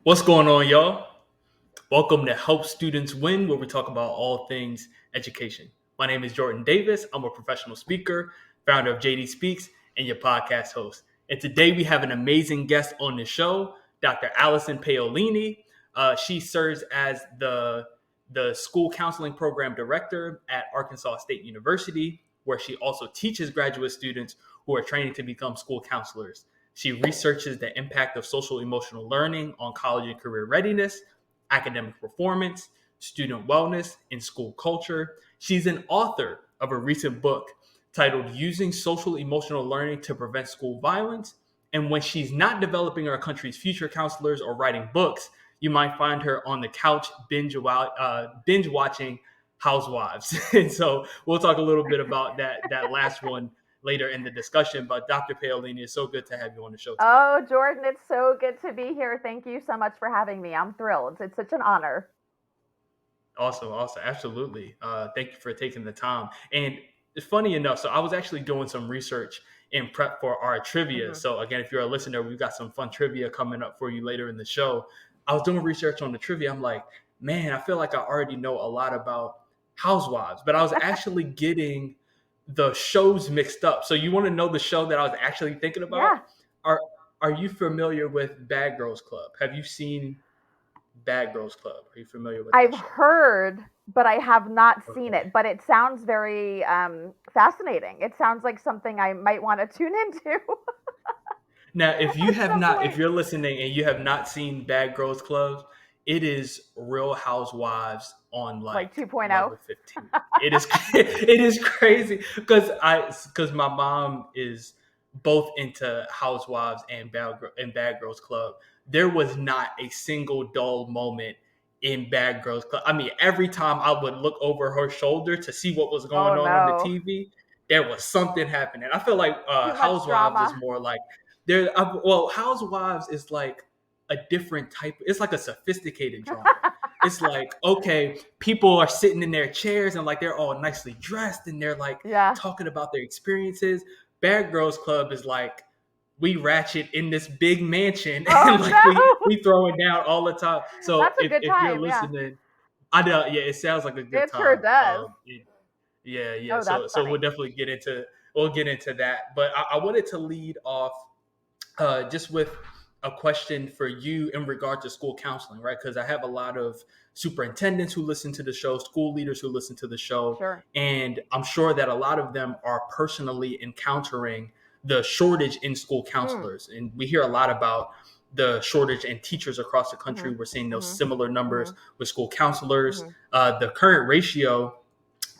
What's going on, y'all? Welcome to Help Students Win, where we talk about all things education. My name is Jordan Davis. I'm a professional speaker, founder of JD Speaks, and your podcast host. And today we have an amazing guest on the show, Dr. Allison Paolini. She serves as the school counseling program director at Arkansas State University, where she also teaches graduate students who are training to become school counselors. She researches the impact of social emotional learning on college and career readiness, academic performance, student wellness, and school culture. She's an author of a recent book titled Using Social Emotional Learning to Prevent School Violence. And when she's not developing our country's future counselors or writing books, you might find her on the couch binge watching Housewives. And so we'll talk a little bit about that last one later in the discussion. But Dr. Paolini, it's so good to have you on the show today. Oh, Jordan, it's so good to be here. Thank you so much for having me. I'm thrilled. It's such an honor. Awesome, awesome, absolutely. Thank you for taking the time. And it's funny enough, so I was actually doing some research in prep for our trivia. Hmm. So again, if you're a listener, we've got some fun trivia coming up for you later in the show. I was doing research on the trivia. I'm like, man, I feel like I already know a lot about Housewives, but I was actually getting the shows mixed up. So you want to know the show that I was actually thinking about? Yeah, Are Are you familiar with Bad Girls Club? Have you seen Bad Girls Club? Are you familiar with I've that show? heard, but I have not seen Okay. it. But it sounds very fascinating. It sounds like something I might want to tune into Now, if you at have some not, if point. you're listening and you have not seen Bad Girls Club, it is Real Housewives on Like like 2.0. level 15. It is it is crazy because my mom is both into Housewives and Bad Girls Club. There was not a single dull moment in Bad Girls Club. I mean, every time I would look over her shoulder to see what was Oh going on the no, TV, there was something happening. I feel like too much Housewives is drama. more like well, Housewives is like a different type. It's like a sophisticated drama. It's like, okay, people are sitting in their chairs and like they're all nicely dressed and they're like Yeah. talking about their experiences. Bad Girls Club is like we ratchet in this big mansion Oh and like no, we throwing down all the time. So that's a good if you're time. Yeah, listening, I know, yeah, it sounds like a good it sure time. does. Yeah, yeah. Oh, that's So funny. we'll get into that. But I wanted to lead off just with a question for you in regard to school counseling, right? Because I have a lot of superintendents who listen to the show, school leaders who listen to the show, Sure. and I'm sure that a lot of them are personally encountering the shortage in school Mm. counselors. And we hear a lot about the shortage in teachers across the country. Mhm. We're seeing those Mhm. similar numbers Mhm. with school counselors. Mhm. The current ratio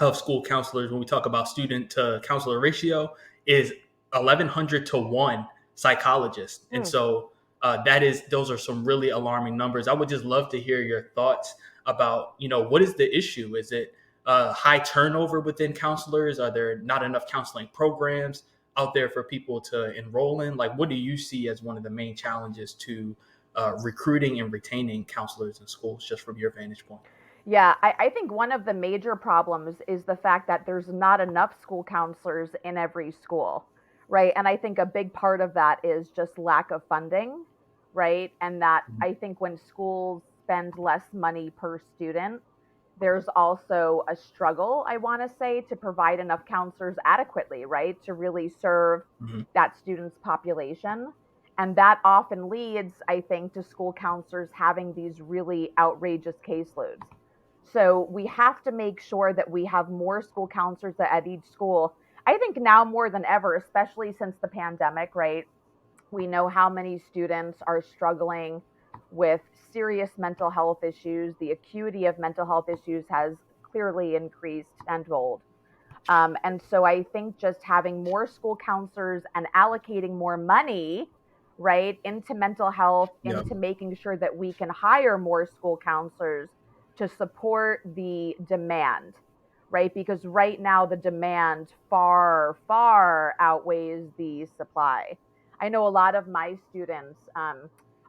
of school counselors, when we talk about student to counselor ratio, is 1,100 to 1 psychologists. And Mm. so those are some really alarming numbers. I would just love to hear your thoughts about, what is the issue? Is it high turnover within counselors? Are there not enough counseling programs out there for people to enroll in? Like, what do you see as one of the main challenges to recruiting and retaining counselors in schools, just from your vantage point? Yeah, I think one of the major problems is the fact that there's not enough school counselors in every school, right? And I think a big part of that is just lack of funding, right? And that I think when schools spend less money per student, there's also a struggle, I want to say, to provide enough counselors adequately, right? To really serve Mm-hmm. that student's population. And that often leads, I think, to school counselors having these really outrageous caseloads. So we have to make sure that we have more school counselors at each school. I think now more than ever, especially since the pandemic, right? We know how many students are struggling with serious mental health issues. The acuity of mental health issues has clearly increased tenfold. And so I think just having more school counselors and allocating more money, right, into mental health, Yeah. into making sure that we can hire more school counselors to support the demand, right? Because right now the demand far, far outweighs the supply. I know a lot of my students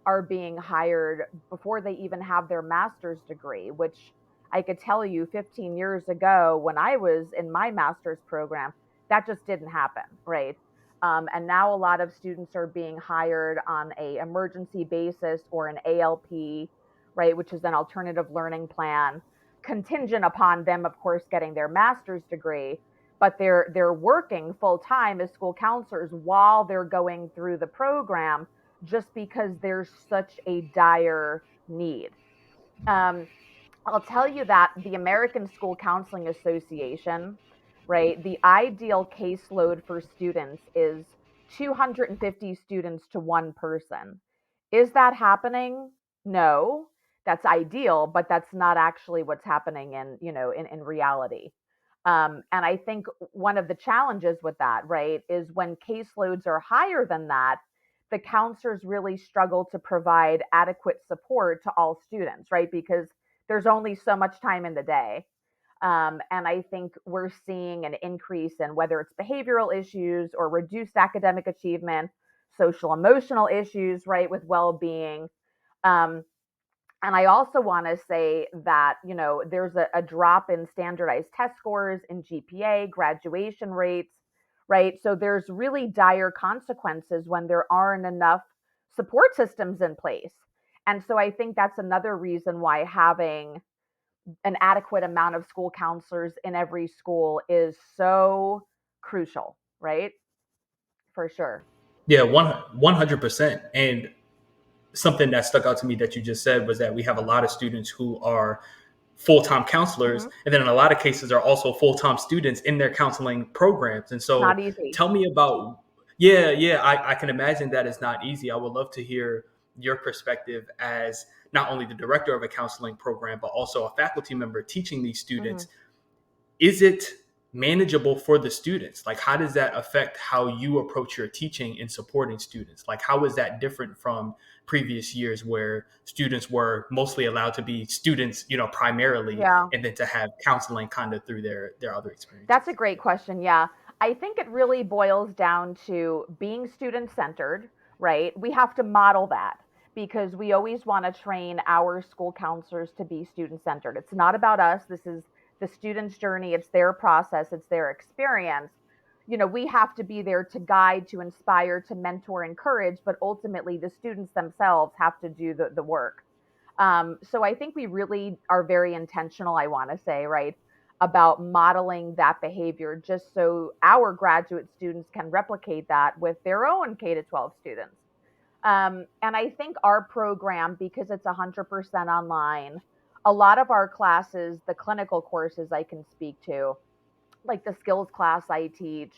are being hired before they even have their master's degree, which I could tell you 15 years ago when I was in my master's program, that just didn't happen, right? And now a lot of students are being hired on a emergency basis or an ALP, right, which is an alternative learning plan, contingent upon them, of course, getting their master's degree. But they're working full time as school counselors while they're going through the program, just because there's such a dire need. Um, I'll tell you that the American School Counseling Association, right, the ideal caseload for students is 250 students to one person. Is that happening? No. That's ideal, but that's not actually what's happening in reality. And I think one of the challenges with that, right, is when caseloads are higher than that, the counselors really struggle to provide adequate support to all students, right? Because there's only so much time in the day. And I think we're seeing an increase in whether it's behavioral issues or reduced academic achievement, social emotional issues, right, with well being. Um, and I also want to say that, there's a drop in standardized test scores, in GPA, graduation rates, right? So there's really dire consequences when there aren't enough support systems in place. And so I think that's another reason why having an adequate amount of school counselors in every school is so crucial, right? For sure. Yeah, 100%. And something that stuck out to me that you just said was that we have a lot of students who are full-time counselors, Mm-hmm. and then in a lot of cases are also full-time students in their counseling programs. And Not so easy. tell me about, yeah, I can imagine that is not easy. I would love to hear your perspective as not only the director of a counseling program, but also a faculty member teaching these Mm-hmm. students. Is it manageable for the students? Like, how does that affect how you approach your teaching and supporting students? Like, how is that different from previous years where students were mostly allowed to be students, primarily, Yeah. and then to have counseling kind of through their other That's a experiences? great question. Yeah. I think it really boils down to being student centered, right? We have to model that because we always want to train our school counselors to be student centered. It's not about us. This is the student's journey, it's their process, it's their experience. We have to be there to guide, to inspire, to mentor, encourage, but ultimately the students themselves have to do the work. So I think we really are very intentional, I want to say, right, about modeling that behavior just so our graduate students can replicate that with their own K to 12 students. And I think our program, because it's 100% online, a lot of our classes, the clinical courses I can speak to, like the skills class I teach,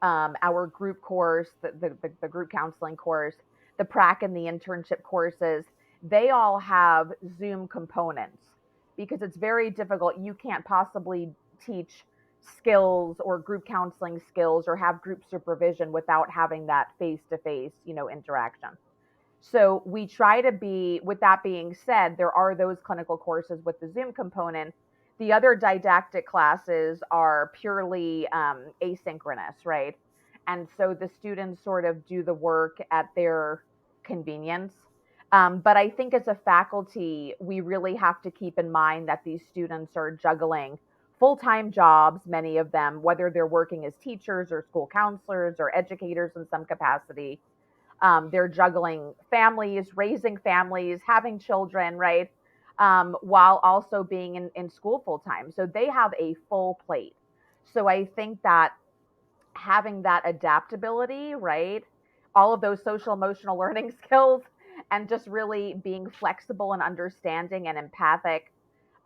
our group course, the group counseling course, the prac and the internship courses, they all have Zoom components because it's very difficult. You can't possibly teach skills or group counseling skills or have group supervision without having that face to face, interaction. So we try to be, with that being said, there are those clinical courses with the Zoom component. The other didactic classes are purely asynchronous, right? And so the students sort of do the work at their convenience. But I think as a faculty, we really have to keep in mind that these students are juggling full time jobs, many of them, whether they're working as teachers or school counselors or educators in some capacity. They're juggling families, raising families, having children, right? While also being in school full time. So they have a full plate. So I think that having that adaptability, right? All of those social emotional learning skills and just really being flexible and understanding and empathic,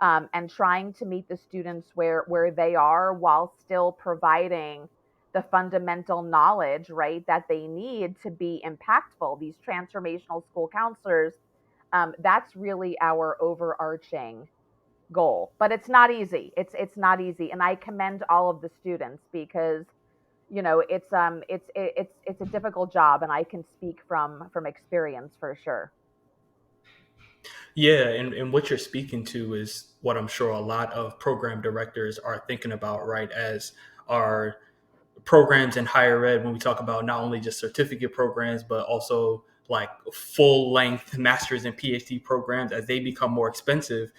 and trying to meet the students where they are while still providing the fundamental knowledge, right, that they need to be impactful. These transformational school counselors, that's really our overarching goal. But it's not easy. It's not easy, and I commend all of the students because it's a difficult job, and I can speak from experience for sure. Yeah, and what you're speaking to is what I'm sure a lot of program directors are thinking about, right? As our programs in higher ed, when we talk about not only just certificate programs but also like full length master's and PhD programs, as they become more expensive,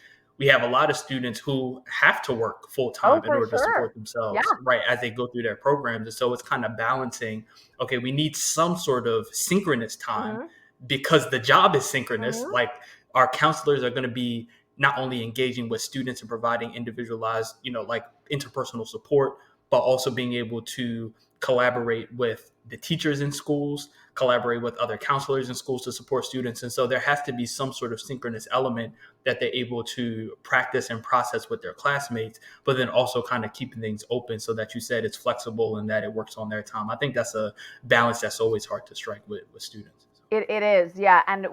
we have a lot of students who have to work full Oh, time in for order to sure. support Yeah. themselves, right, as they go through their programs. And so it's kind of balancing, okay, we need some sort of synchronous time Hmm. because the job is synchronous. Hmm. Like our counselors are going to be not only engaging with students and providing individualized, like interpersonal support, but also being able to collaborate with the teachers in schools, collaborate with other counselors in schools to support students. And so there has to be some sort of synchronous element that they're able to practice and process with their classmates, but then also kind of keeping things open so that you said it's flexible and that it works on their time. I think that's a balance that's always hard to strike with students. It is, yeah. And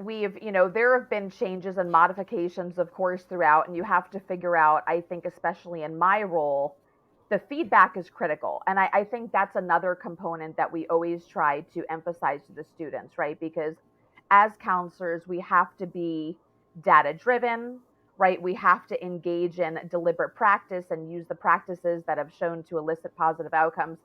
there have been changes and modifications, of course, throughout. And you have to figure out, I think, especially in my role, the feedback is critical. And I think that's another component that we always try to emphasize to the students, right? Because as counselors, we have to be data driven, right? We have to engage in deliberate practice and use the practices that have shown to elicit positive outcomes.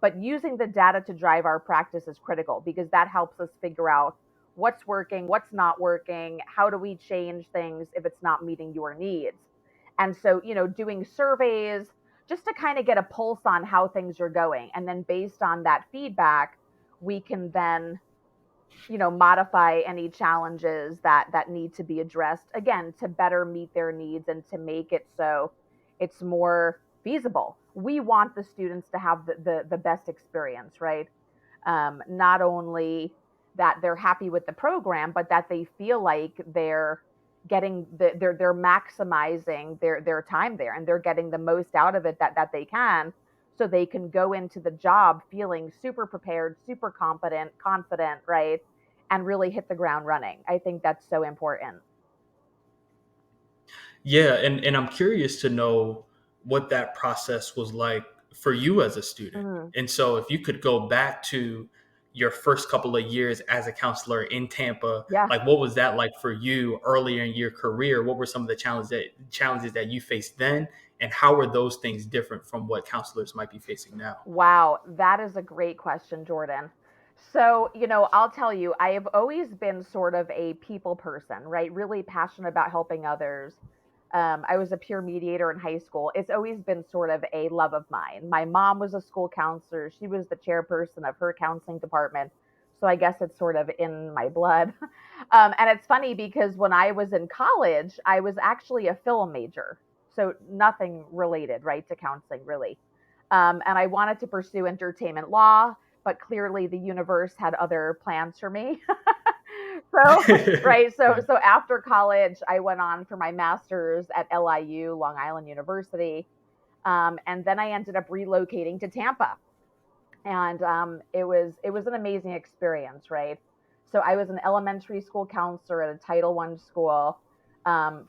But using the data to drive our practice is critical because that helps us figure out what's working, what's not working, how do we change things if it's not meeting your needs. And so, doing surveys just to kind of get a pulse on how things are going. And then based on that feedback, we can then modify any challenges that need to be addressed, again, to better meet their needs and to make it so it's more feasible. We want the students to have the best experience, right? Not only that they're happy with the program, but that they feel like they're getting they're maximizing their time there, and they're getting the most out of it that they can, so they can go into the job feeling super prepared, super competent, confident, right? And really hit the ground running. I think that's so important. Yeah, and I'm curious to know what that process was like for you as a student. Mm, And so if you could go back to your first couple of years as a counselor in Tampa, yeah. like what was that like for you earlier in your career? What were some of the challenges that you faced then, and how are those things different from what counselors might be facing now? Wow, that is a great question, Jordan. So, I'll tell you, I have always been sort of a people person, right? Really passionate about helping others. I was a peer mediator in high school. It's always been sort of a love of mine. My mom was a school counselor, she was the chairperson of her counseling department. So I guess it's sort of in my blood. And it's funny because when I was in college, I was actually a film major. So nothing related, right, to counseling, really. And I wanted to pursue entertainment law, but clearly the universe had other plans for me. So, right. So, Yeah. so after college, I went on for my master's at LIU, Long Island University. And then I ended up relocating to Tampa. And it was an amazing experience, right? So I was an elementary school counselor at a Title I school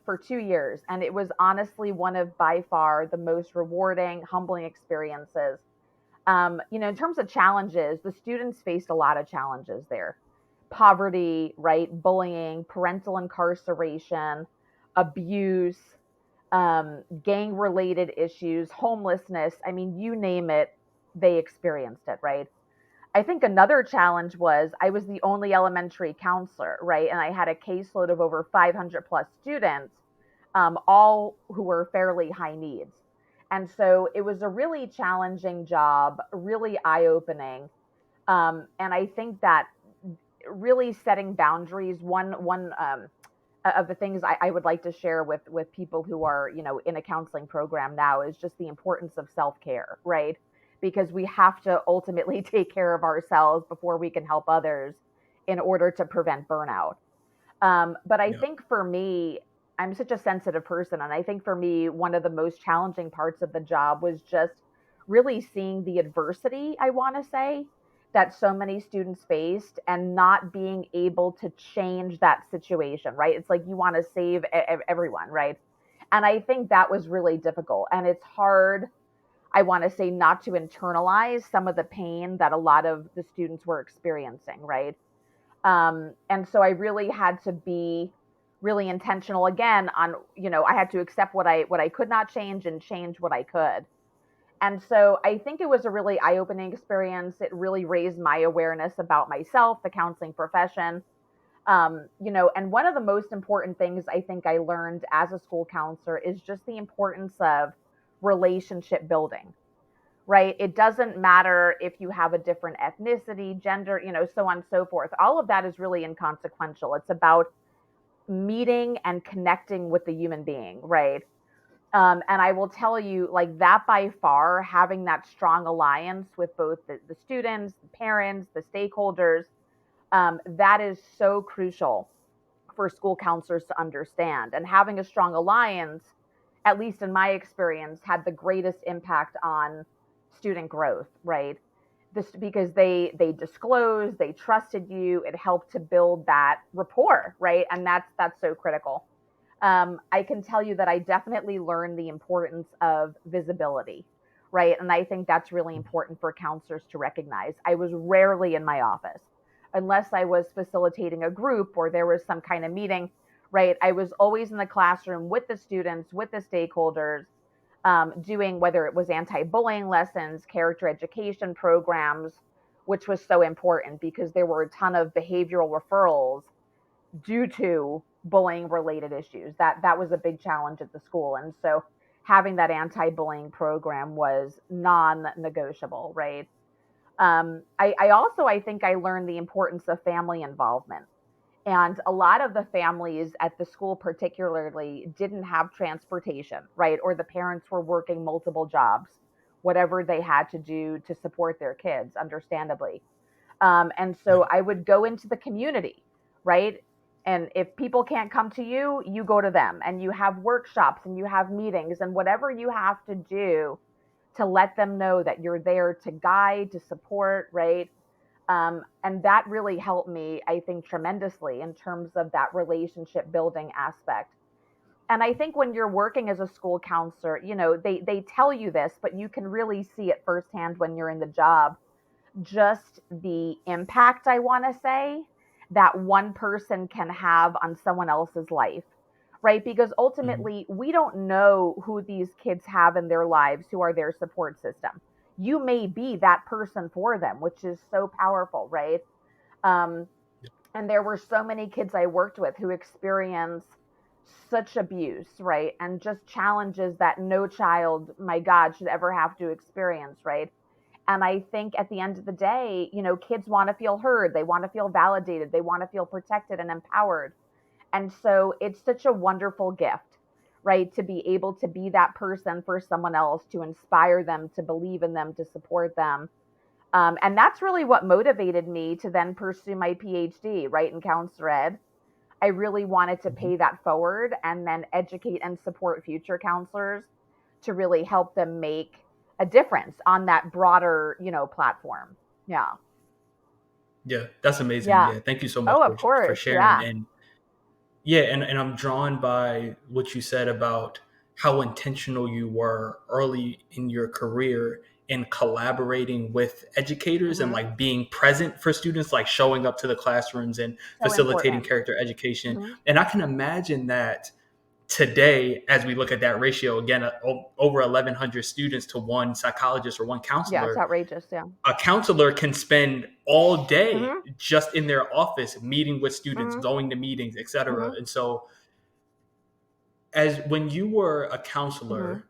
for 2 years, and it was honestly one of by far the most rewarding, humbling experiences. In terms of challenges, the students faced a lot of challenges there: poverty, right? Bullying, parental incarceration, abuse, gang related issues, homelessness. I mean, you name it, they experienced it, right? I think another challenge was I was the only elementary counselor, right? And I had a caseload of over 500 plus students, all who were fairly high needs. And so it was a really challenging job, really eye opening. And I think that really setting boundaries, one of the things I would like to share with people who are in a counseling program now is just the importance of self-care, right? Because we have to ultimately take care of ourselves before we can help others in order to prevent burnout. But I Yeah. think for me, I'm such a sensitive person, and I think for me, one of the most challenging parts of the job was just really seeing the adversity, I want to say, that so many students faced and not being able to change that situation, right? It's like you want to save everyone, right? And I think that was really difficult. And it's hard, I want to say, not to internalize some of the pain that a lot of the students were experiencing, right? And so I really had to be really intentional again on, I had to accept what I could not change and change what I could. And so I think it was a really eye-opening experience. It really raised my awareness about myself, the counseling profession. And one of the most important things I think I learned as a school counselor is just the importance of relationship building, right? It doesn't matter if you have a different ethnicity, gender, so on and so forth. All of that is really inconsequential. It's about meeting and connecting with the human being, right? And I will tell you, like that by far, having that strong alliance with both the students, the parents, the stakeholders, that is so crucial for school counselors to understand. And having a strong alliance, at least in my experience, had the greatest impact on student growth, right? This because they disclosed, they trusted you, it helped to build that rapport, right? And that's so critical. I can tell you that I definitely learned the importance of visibility, right? And I think that's really important for counselors to recognize. I was rarely in my office unless I was facilitating a group or there was some kind of meeting, right? I was always in the classroom with the students, with the stakeholders, doing whether it was anti bullying lessons, character education programs, which was so important because there were a ton of behavioral referrals due to bullying related issues. That was a big challenge at the school. And so having that anti-bullying program was non-negotiable, right? I also I think I learned the importance of family involvement. And a lot of the families at the school particularly didn't have transportation, right? Or the parents were working multiple jobs, whatever they had to do to support their kids, understandably. And Yeah. so I would go into the community, right? And if people can't come to you, you go to them and you have workshops and you have meetings and whatever you have to do to let them know that you're there to guide, to support, right? And that really helped me, I think, tremendously in terms of that relationship building aspect. And I think when you're working as a school counselor, they tell you this, but you can really see it firsthand when you're in the job, just the impact, I want to say, that one person can have on someone else's life, right? Because Mhm. ultimately, we don't know who these kids have in their lives who are their support system. You may be that person for them, which is so powerful, right? Um, and there were so many kids I worked with who experienced such abuse, right? And just challenges that no child, my God, should ever have to experience, right? And I think at the end of the day, kids want to feel heard, they want to feel validated, they want to feel protected and empowered. And so it's such a wonderful gift, right? To be able to be that person for someone else, to inspire them, to believe in them, to support them. And that's really what motivated me to then pursue my PhD, right, in counselor ed. I really wanted to Mhm. pay that forward and then educate and support future counselors to really help them make a difference on that broader, platform. Yeah. Yeah, that's amazing. Yeah. Yeah, thank you so much Oh, of for course. sharing. Yeah. And yeah, and I'm drawn by what you said about how intentional you were early in your career in collaborating with educators and Hmm. like being present for students, like showing up to the classrooms and So facilitating important. character education. Hmm. And I can imagine that today, as we look at that ratio again, over 1,100 students to one psychologist or one Yeah. It's counselor, outrageous. Yeah. a counselor can spend all day Hmm. just in their office meeting with students, Hmm. going to meetings, etc. Hmm. And so, as when you were a Hmm. counselor,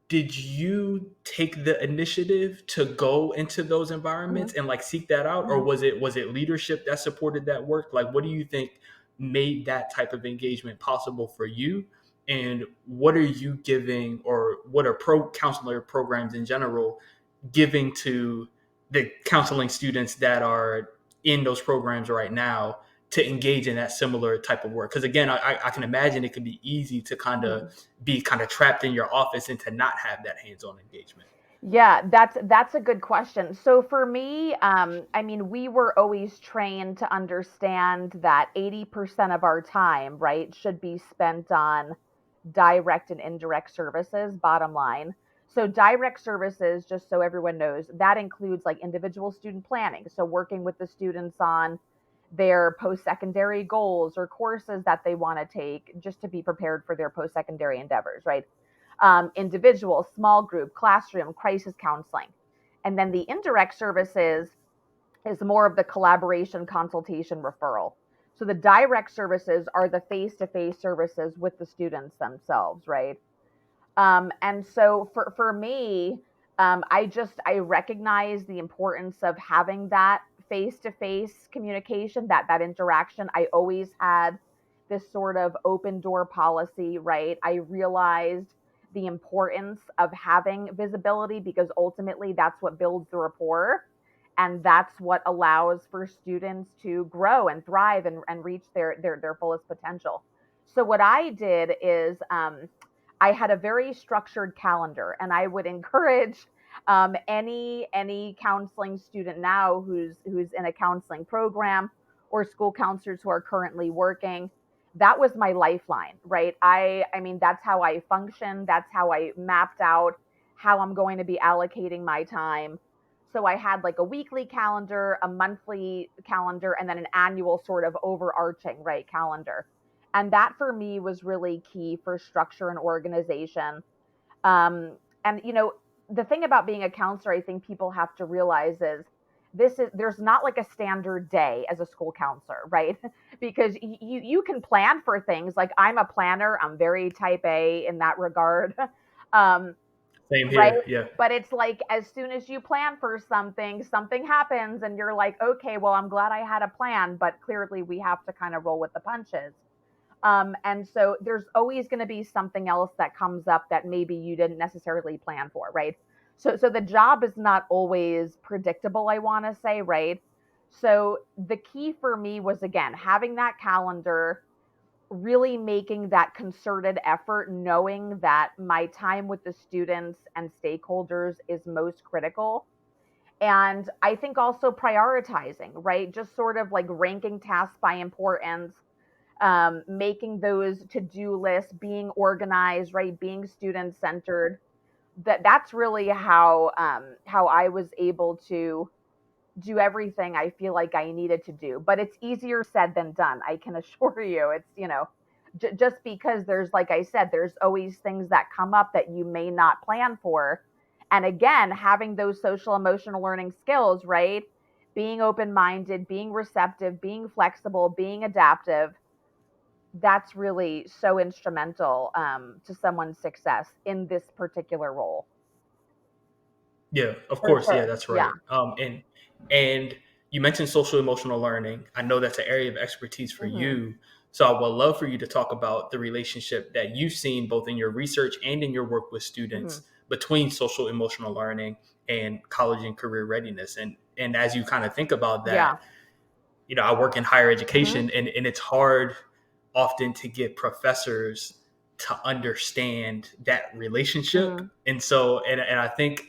did you take the initiative to go into those environments Hmm. and like seek that out, or Hmm. was it leadership that supported that work? Like, what do you think made that type of engagement possible for you? And what are you giving, or what are pro counselor programs in general giving to the counseling students that are in those programs right now to engage in that similar type of work? Because again, I can imagine it can be easy to kind of Hmm. be kind of trapped in your office and to not have that hands-on engagement. Yeah, that's a good question. So for me, I mean, we were always trained to understand that 80% of our time, right, should be spent on direct and indirect services, bottom line. So direct services, just so everyone knows, that includes like individual student planning. So working with the students on their post-secondary goals or courses that they want to take just to be prepared for their post-secondary endeavors, right? Individual, small group, classroom, crisis counseling. And then the indirect services is more of the collaboration, consultation, referral. So the direct services are the face-to-face services with the students themselves, right? And so for me, I recognize the importance of having that face to face communication, that interaction. I always had this sort of open door policy, right? I realized the importance of having visibility because ultimately that's what builds the rapport, and that's what allows for students to grow and thrive and reach their fullest potential. So what I did is I had a very structured calendar, and I would encourage any counseling student now who's in a counseling program or school counselors who are currently working. That was my lifeline, right? I mean that's how I function. That's how I mapped out how I'm going to be allocating my time. So I had like a weekly calendar, a monthly calendar, and then an annual sort of overarching right calendar. And that for me was really key for structure and organization. And the thing about being a counselor, I think people have to realize is there's not like a standard day as a school counselor, right? Because you can plan for things. Like I'm a planner, I'm very type A in that regard. um, Same right? here. Yeah. But it's like as soon as you plan for something, something happens, and you're like, okay, well, I'm glad I had a plan, but clearly we have to kind of roll with the punches. And so there's always going to be something else that comes up that maybe you didn't necessarily plan for, right? So the job is not always predictable, I want to say, right? So the key for me was again having that calendar, really making that concerted effort, knowing that my time with the students and stakeholders is most critical. And I think also prioritizing, right? Just sort of like ranking tasks by importance, making those to-do lists, being organized, right? Being student centered. That's really how I was able to do everything I feel like I needed to do. But it's easier said than done. I can assure you. It's just because there's like I said, there's always things that come up that you may not plan for. And again, having those social emotional learning skills, right? Being open minded, being receptive, being flexible, being adaptive, that's really so instrumental to someone's success in this particular role. Yeah, of For course. Yeah, sure. that's Yeah. right. And you mentioned social emotional learning. I know that's an area of expertise for Hmm. you. So I would love for you to talk about the relationship that you've seen both in your research and in your work with Hmm. students between social emotional learning and college and career readiness. And as you kind of think about that, Yeah. I work in higher Hmm. education, and it's hard often to get professors to understand that relationship. Hmm. And I think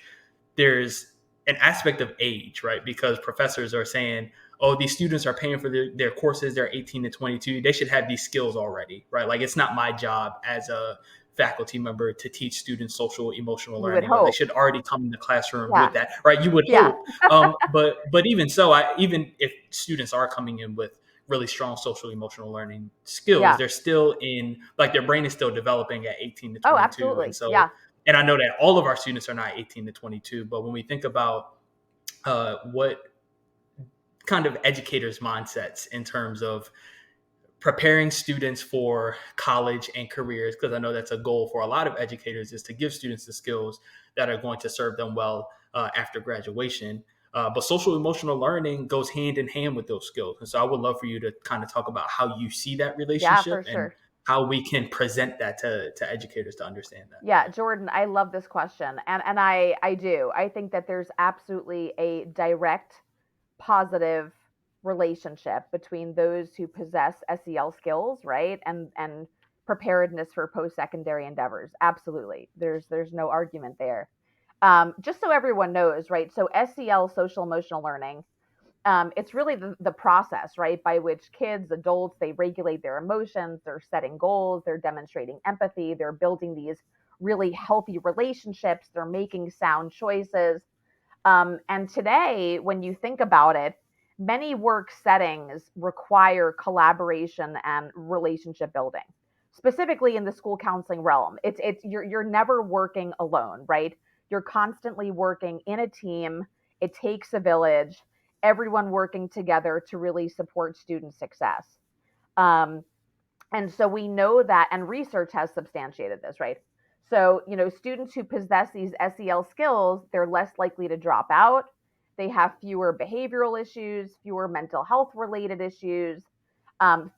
there's an aspect of age, right? Because professors are saying, oh, these students are paying for their courses, they're 18 to 22, they should have these skills already, right? Like it's not my job as a faculty member to teach students social emotional You would learning, or they hope. should already come in the classroom with Yeah. that, right? You would Yeah. hope. But even so, even if students are coming in with really strong social emotional learning skills, Yeah. they're still in, like, their brain is still developing at 18 to Oh, 22. And absolutely. so, Yeah. and I know that all of our students are not 18 to 22, but when we think about what kind of educators' mindsets in terms of preparing students for college and careers, because I know that's a goal for a lot of educators, is to give students the skills that are going to serve them well after graduation. But social emotional learning goes hand in hand with those skills. And so I would love for you to kind of talk about how you see that Yeah, for relationship and sure. how we can present that to educators to understand that. Yeah, Jordan, I love this question. And I do. I think that there's absolutely a direct positive relationship between those who possess SEL skills, right? And preparedness for post-secondary endeavors. Absolutely. There's no argument there. Just so everyone knows, right? So SEL, social emotional learning, it's really the process, right, by which kids, adults, they regulate their emotions, they're setting goals, they're demonstrating empathy, they're building these really healthy relationships, they're making sound choices. And today, when you think about it, many work settings require collaboration and relationship building. Specifically in the school counseling realm, it's you're never working alone, right? You're constantly working in a team. It takes a village, everyone working together to really support student success. Um, and so we know that, and research has substantiated this, right? So, students who possess these SEL skills, they're less likely to drop out. They have fewer behavioral issues, fewer mental health related issues,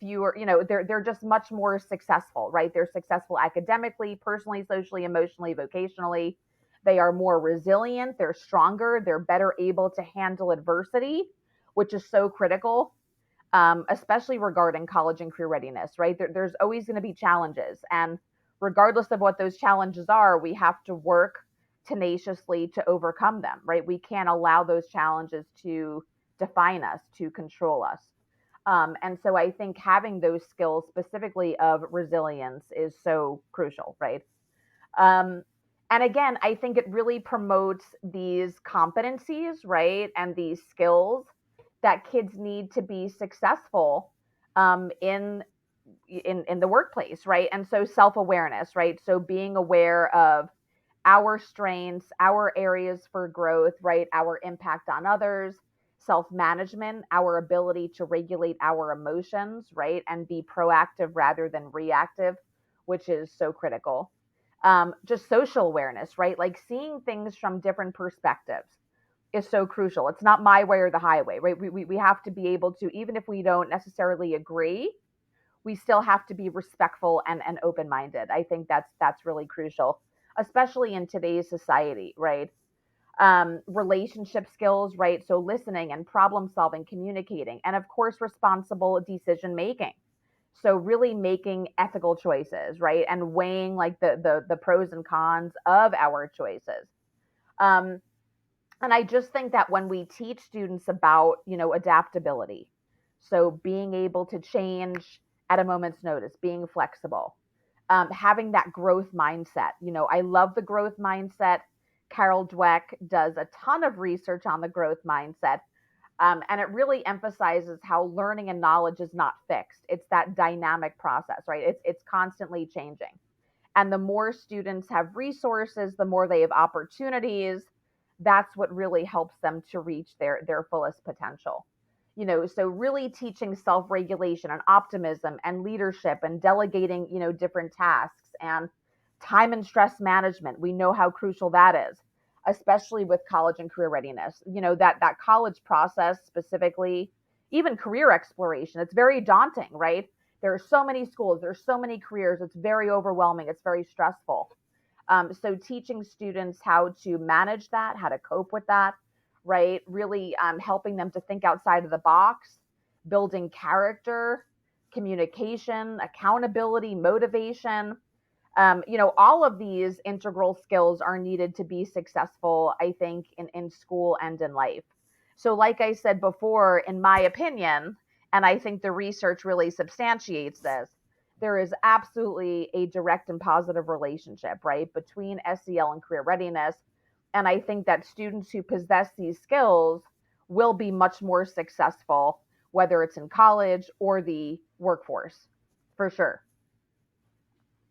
fewer, they're just much more successful, right? They're successful academically, personally, socially, emotionally, vocationally. They are more resilient, they're stronger, they're better able to handle adversity, which is so critical, especially regarding college and career readiness, right? There's always going to be challenges. And regardless of what those challenges are, we have to work tenaciously to overcome them, right? We can't allow those challenges to define us, to control us. And so I think having those skills, specifically of resilience, is so crucial, right? Um, and again, I think it really promotes these competencies, right? And these skills that kids need to be successful in the workplace, right? And so self-awareness, right? So being aware of our strengths, our areas for growth, right? Our impact on others, self-management, our ability to regulate our emotions, right? And be proactive rather than reactive, which is so critical. Just social awareness, right? Like seeing things from different perspectives is so crucial. It's not my way or the highway, right? We have to be able to, even if we don't necessarily agree, we still have to be respectful and open minded. I think that's really crucial, especially in today's society, right? Relationship skills, right? So listening and problem solving, communicating, and of course, responsible decision making. So really making ethical choices, right? And weighing like the pros and cons of our choices. Um, and I just think that when we teach students about, adaptability, so being able to change at a moment's notice, being flexible, having that growth mindset. I love the growth mindset. Carol Dweck does a ton of research on the growth mindset. And it really emphasizes how learning and knowledge is not fixed. It's that dynamic process, right? It's constantly changing. And the more students have resources, the more they have opportunities. That's what really helps them to reach their fullest potential. So really teaching self-regulation and optimism and leadership and delegating, different tasks and time and stress management. We know how crucial that is, especially with college and career readiness. That college process specifically, even career exploration, it's very daunting, right? There are so many schools, there's so many careers, it's very overwhelming, it's very stressful. So teaching students how to manage that, how to cope with that, right? Really helping them to think outside of the box, building character, communication, accountability, motivation. All of these integral skills are needed to be successful, I think, in school and in life. So, like I said before, in my opinion, and I think the research really substantiates this, there is absolutely a direct and positive relationship, right, between SEL and career readiness. And I think that students who possess these skills will be much more successful, whether it's in college or the workforce, for sure.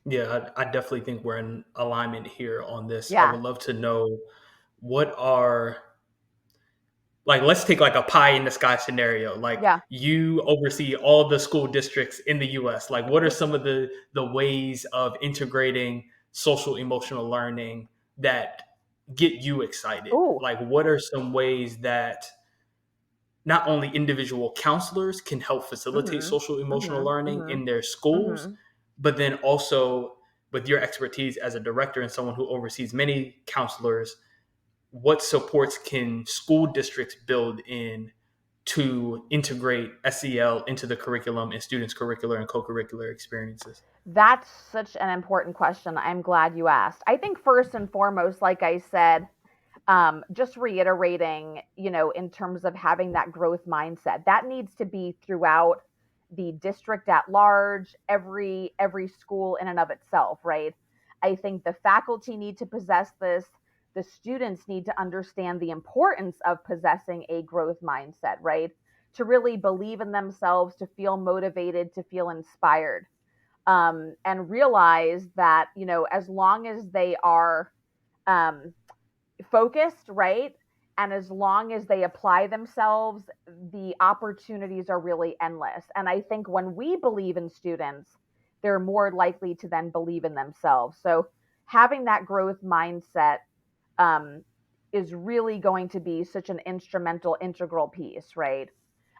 Yeah, I definitely think we're in alignment here on this. I Yeah, would love to know what are, like, let's take like a pie in the sky scenario. Like, yeah. you oversee all the school districts in the US. Like, what are some of the ways of integrating social emotional learning that get you excited? Ooh. Like, what are some ways that not only individual counselors can help facilitate Mhm. social emotional Mhm. learning Mhm. in their schools, Mhm. but then also with your expertise as a director and someone who oversees many counselors, what supports can school districts build in to integrate SEL into the curriculum and students' curricular and co-curricular experiences? That's such an important question. I'm glad you asked. I think first and foremost, like I said, just reiterating, in terms of having that growth mindset, that needs to be throughout the district at large, every school in and of itself, right? I think the faculty need to possess this. The students need to understand the importance of possessing a growth mindset, right? To really believe in themselves, to feel motivated, to feel inspired, and realize that, as long as they are um, focused, right? And as long as they apply themselves, the opportunities are really endless. And I think when we believe in students, they're more likely to then believe in themselves. So having that growth mindset um, is really going to be such an instrumental, integral piece, right?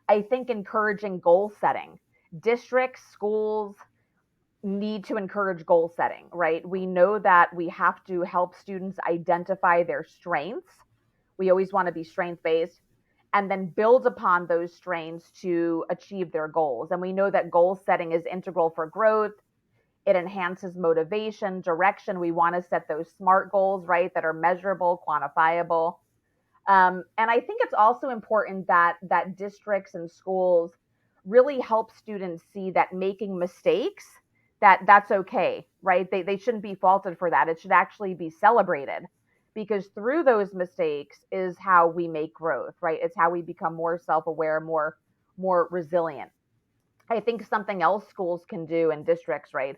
I think encouraging goal setting. Districts, schools need to encourage goal setting, right? We know that we have to help students identify their strengths. We always want to be strength based and then build upon those strengths to achieve their goals. And we know that goal setting is integral for growth. It enhances motivation, direction. We want to set those SMART goals, right, that are measurable, quantifiable. And I think it's also important that districts and schools really help students see that making mistakes, that's okay, right? They shouldn't be faulted for that. It should actually be celebrated, because through those mistakes is how we make growth, right? It's how we become more self-aware, more resilient. I think something else schools can do in districts, right,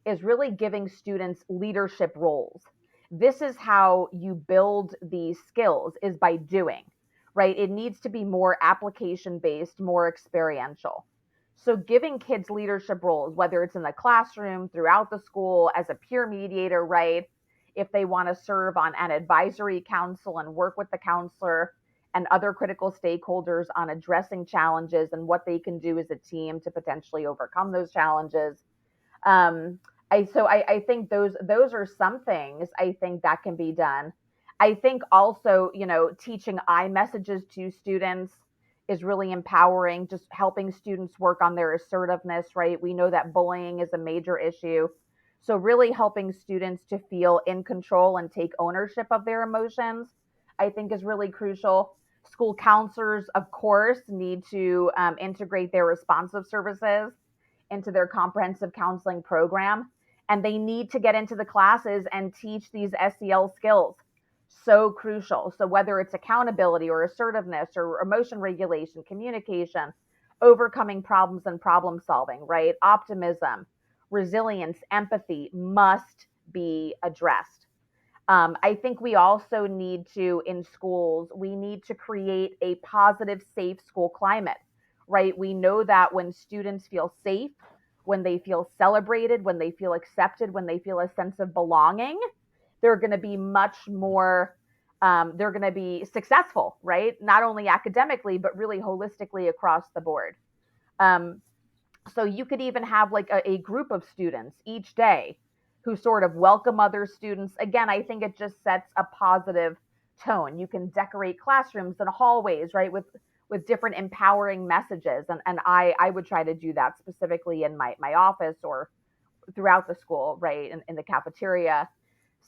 is really giving students leadership roles. This is how you build these skills, is by doing, right? It needs to be more application based, more experiential. So giving kids leadership roles, whether it's in the classroom, throughout the school, as a peer mediator, right? If they want to serve on an advisory council and work with the counselor and other critical stakeholders on addressing challenges and what they can do as a team to potentially overcome those challenges. um, I think those are some things I think that can be done. I think also, teaching I messages to students is really empowering, just helping students work on their assertiveness, right? We know that bullying is a major issue. So really helping students to feel in control and take ownership of their emotions, I think is really crucial. School counselors, of course, need to integrate their responsive services into their comprehensive counseling program. And they need to get into the classes and teach these SEL skills. So crucial. So, whether it's accountability or assertiveness or emotion regulation, communication, overcoming problems and problem solving, right? Optimism, resilience, empathy must be addressed. I think we also need to, in schools, we need to create a positive, safe school climate, right? We know that when students feel safe, when they feel celebrated, when they feel accepted, when they feel a sense of belonging, they're going to be much more, they're going to be successful, right? Not only academically, but really holistically across the board. Um, so you could even have like a group of students each day who sort of welcome other students. Again, I think it just sets a positive tone. You can decorate classrooms and hallways, right, with different empowering messages. And I would try to do that specifically in my office or throughout the school, right, in the cafeteria.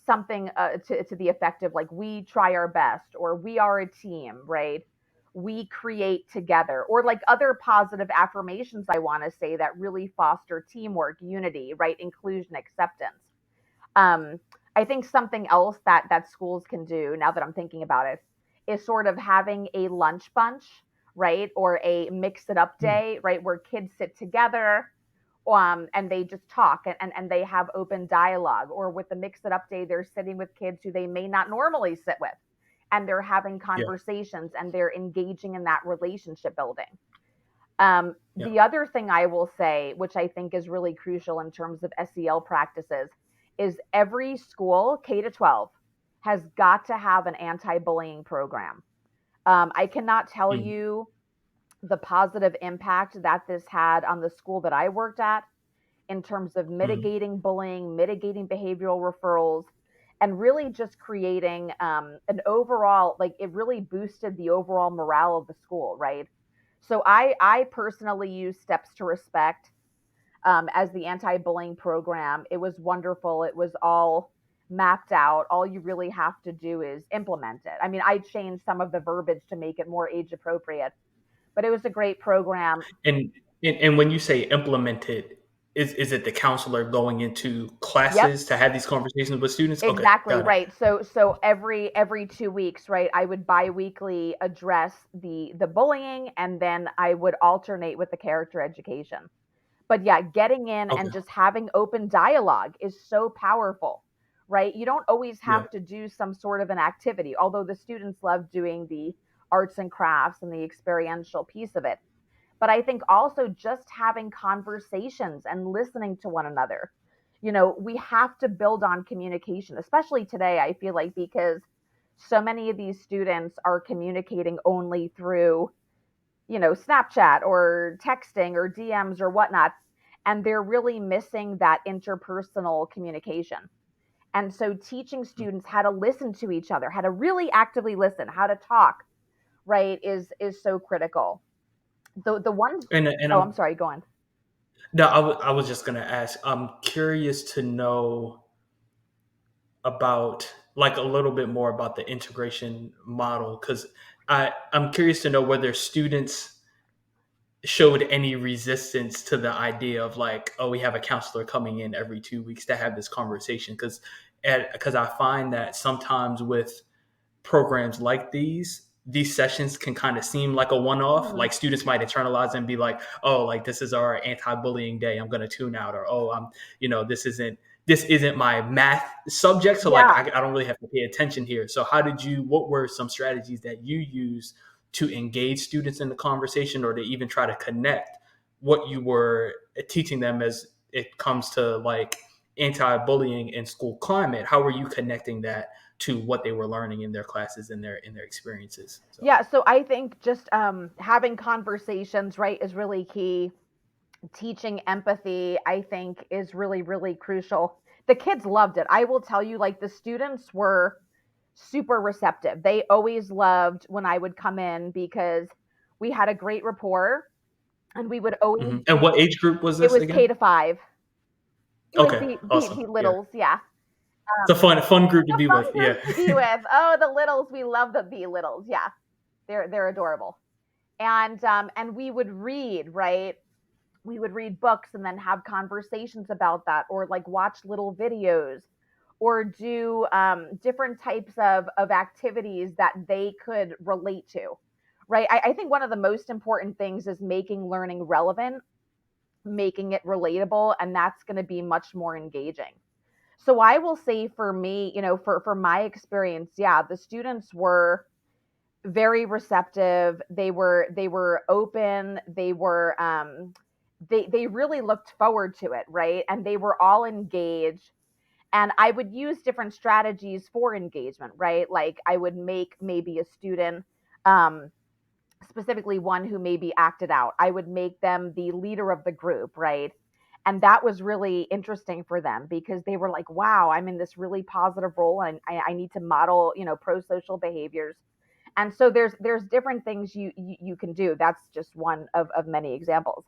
Something to the effect of like, we try our best, or we are a team, right? We create together, or like other positive affirmations I want to say that really foster teamwork, unity, right? Inclusion, acceptance. Um, I think something else that schools can do, now that I'm thinking about it, is sort of having a lunch bunch, right? Or a mix it up Mm. day, right? Where kids sit together, and they just talk, and they have open dialogue. Or with the mix it up day, they're sitting with kids who they may not normally sit with, and they're having Yeah, conversations and they're engaging in that relationship building. yeah. The other thing I will say, which I think is really crucial in terms of SEL practices, is every school, K to 12, has got to have an anti bullying program. I cannot tell Mm. you the positive impact that this had on the school that I worked at in terms of Mm. mitigating bullying, mitigating behavioral referrals, and really just creating an overall, like, it really boosted the overall morale of the school, right? So I personally use Steps to Respect as the anti-bullying program. It was wonderful. It was all mapped out. All you really have to do is implement it. I mean, I changed some of the verbiage to make it more age appropriate, but it was a great program. And when you say implemented, is it the counselor going into Yep. classes to have these conversations with students? Okay, Exactly, got it. right. So every 2 weeks, right, I would biweekly address the bullying, and then I would alternate with the character education. But yeah, getting in and Okay. just having open dialogue is so powerful, right? You don't always Yeah. have to do some sort of an activity, although the students love doing the arts and crafts and the experiential piece of it. But I think also just having conversations and listening to one another. We have to build on communication, especially today, I feel like, because so many of these students are communicating only through, Snapchat or texting or DMs or whatnot. And they're really missing that interpersonal communication. And so teaching students how to listen to each other, how to really actively listen, how to talk, right, is so critical. The ones And Oh, I'm sorry, go on. no, I was just gonna ask. I'm curious to know about like a little bit more about the integration model because I'm curious to know whether students showed any resistance to the idea of like, oh, we have a counselor coming in every 2 weeks to have this conversation because I find that sometimes with programs like these sessions can kind of seem like a one-off. Mhm. Like students might internalize and be like, oh, like this is our anti-bullying day, I'm going to tune out, or oh, I'm, this isn't my math subject, so like Yeah. I don't really have to pay attention here. So what were some strategies that you use to engage students in the conversation or to even try to connect what you were teaching them as it comes to like anti-bullying in school climate? How were you connecting that to what they were learning in their classes and their experiences? So. Yeah, so I think just having conversations, right, is really key. Teaching empathy, I think, is really, really crucial. The kids loved it. I will tell you, like, the students were super receptive. They always loved when I would come in because we had a great rapport, and we would always And what age group was it this was again? K-5, like Okay, the awesome. Yeah, littles, yeah. it's a fun group to A be fun with. Yeah. group to be with. Oh, the littles, we love the littles. Yeah, they're adorable. And we would read, right? We would read books and then have conversations about that, or like watch little videos, or do different types of activities that they could relate to, right? I think one of the most important things is making learning relevant, making it relatable, and that's going to be much more engaging. So I will say, for me, for my experience, yeah, the students were very receptive. They were open. They really looked forward to it, right? And they were all engaged. And I would use different strategies for engagement, right? Like I would make maybe a student, um, specifically one who maybe acted out. I would make them the leader of the group, right? And that was really interesting for them because they were like, wow, I'm in this really positive role, and I need to model, pro-social behaviors. And so there's different things you can do. That's just one of many examples.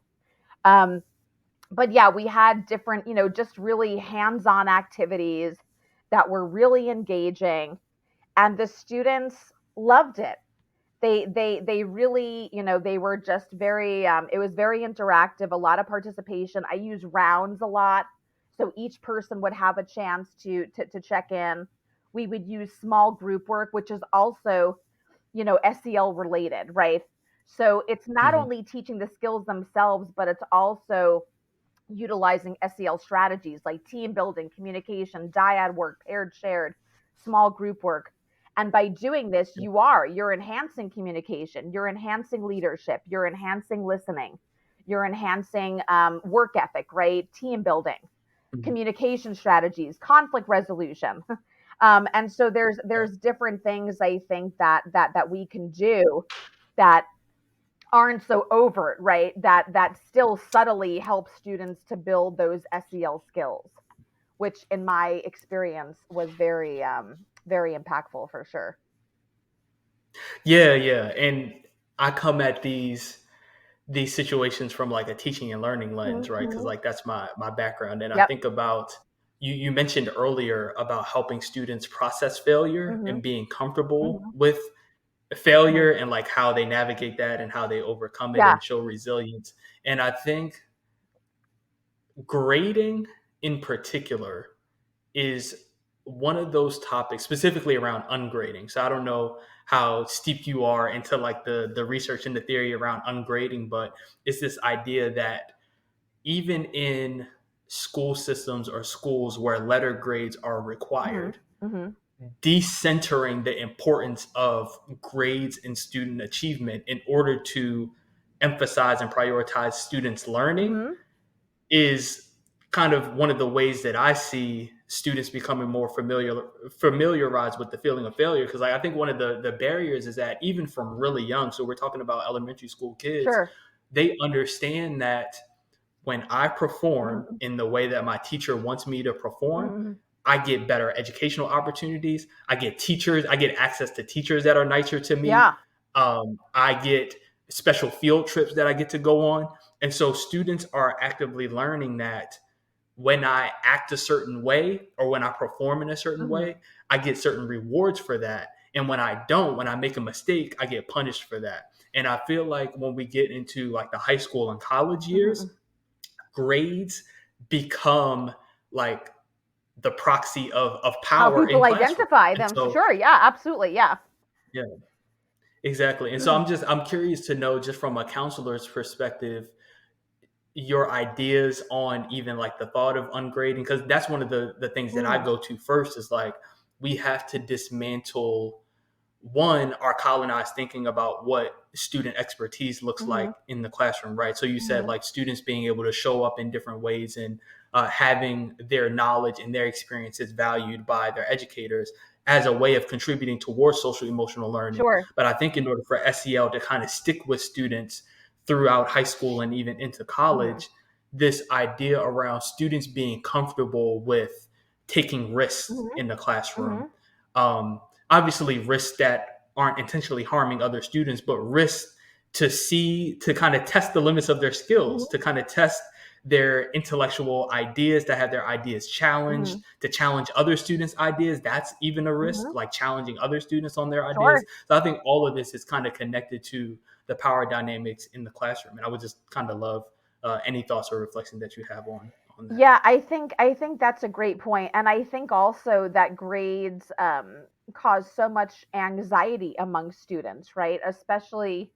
Um, but yeah, we had different, just really hands-on activities that were really engaging, and the students loved it. They really, they were just very, it was very interactive, a lot of participation. I use rounds a lot, so each person would have a chance to check in. We would use small group work, which is also, SEL related, right? So it's not Mhm. only teaching the skills themselves, but it's also utilizing SEL strategies like team building, communication, dyad work, paired, shared, small group work. And by doing this, you're enhancing communication, you're enhancing leadership, you're enhancing listening, you're enhancing work ethic, right? Team building, Mhm. communication strategies, conflict resolution. And so there's different things, I think, that we can do that aren't so overt, right? That still subtly help students to build those SEL skills, which in my experience was very impactful for sure. Yeah, and I come at these situations from like a teaching and learning lens, right? Because Mm-hmm. like that's my background, and I Yep. think about you mentioned earlier about helping students process failure Mm-hmm. and being comfortable Mm-hmm. with failure and like how they navigate that and how they overcome it Yeah. and show resilience. And I think grading in particular is one of those topics specifically around ungrading. So I don't know how steep you are into like the research and the theory around ungrading, but it's this idea that even in school systems or schools where letter grades are Mm-hmm. required, Mm-hmm. decentering the importance of grades and student achievement in order to emphasize and prioritize students' learning Mm-hmm. is kind of one of the ways that I see students becoming more familiarized with the feeling of failure. Because like, I think one of the barriers is that even from really young, so we're talking about elementary school kids, Sure. they understand that when I perform Mm-hmm. in the way that my teacher wants me to perform, Mm-hmm. I get better educational opportunities. I get teachers. I get access to teachers that are nicer to me. Yeah. I get special field trips that I get to go on. And so students are actively learning that when I act a certain way or when I perform in a certain Mm-hmm. way, I get certain rewards for that. And when I don't, when I make a mistake, I get punished for that. And I feel like when we get into like the high school and college Mm-hmm. years, grades become like the proxy of How power in people classroom. identify And them. so, Sure. Yeah. Absolutely. Yeah. yeah, exactly. And so I'm curious to know just from a counselor's perspective, your ideas on even like the thought of ungrading, because that's one of the things that I Mm-hmm. go to first is like we have to dismantle one our colonized thinking about what student expertise looks Mm-hmm. like in the classroom, right? So you said Mm-hmm. like students being able to show up in different ways and having their knowledge and their experiences valued by their educators as a way of contributing towards social emotional learning. Sure. But I think in order for SEL to kind of stick with students throughout high school and even into Mm-hmm. college, this idea around students being comfortable with taking risks Mm-hmm. in the Mm-hmm. classroom. Um, Obviously risks that aren't intentionally harming other students, but risks to kind of test the limits of their skills, Mm-hmm. to kind of test their intellectual ideas, to have their ideas challenged, Mm-hmm. to challenge other students' ideas. That's even a risk, Mm-hmm. like challenging other students on their ideas. Sure. So I think all of this is kind of connected to the power dynamics in the classroom. And I would just kind of love any thoughts or reflection that you have on that. Yeah, I think that's a great point, and I think also that grades cause so much anxiety among students, right? Especially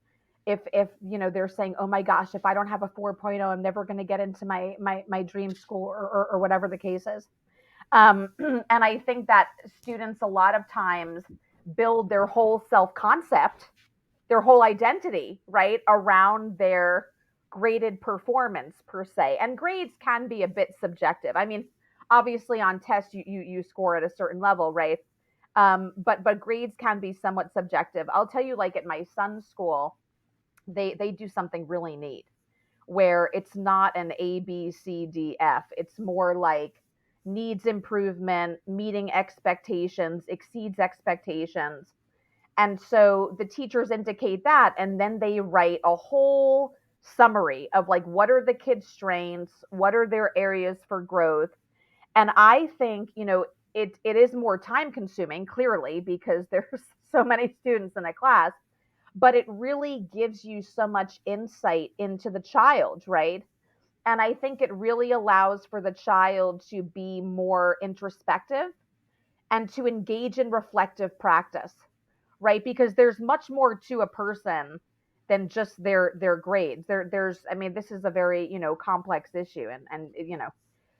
if they're saying, "Oh my gosh, if I don't have a 4.0, I'm never going to get into my dream school," or whatever the case is. And I think that students a lot of times build their whole self concept, their whole identity, right, around their graded performance per se. And grades can be a bit subjective. I mean, obviously on tests you score at a certain level, right? But grades can be somewhat subjective. I'll tell you, like at my son's school, they do something really neat where it's not an A B C D F. It's more like needs improvement, meeting expectations, exceeds expectations, and so the teachers indicate that, and then they write a whole summary of like what are the kids' strengths, what are their areas for growth. And I think, it is more time consuming, clearly, because there's so many students in a class, but it really gives you so much insight into the child, right? And I think it really allows for the child to be more introspective and to engage in reflective practice, right? Because there's much more to a person than just their grades. There's, I mean, this is a very complex issue, and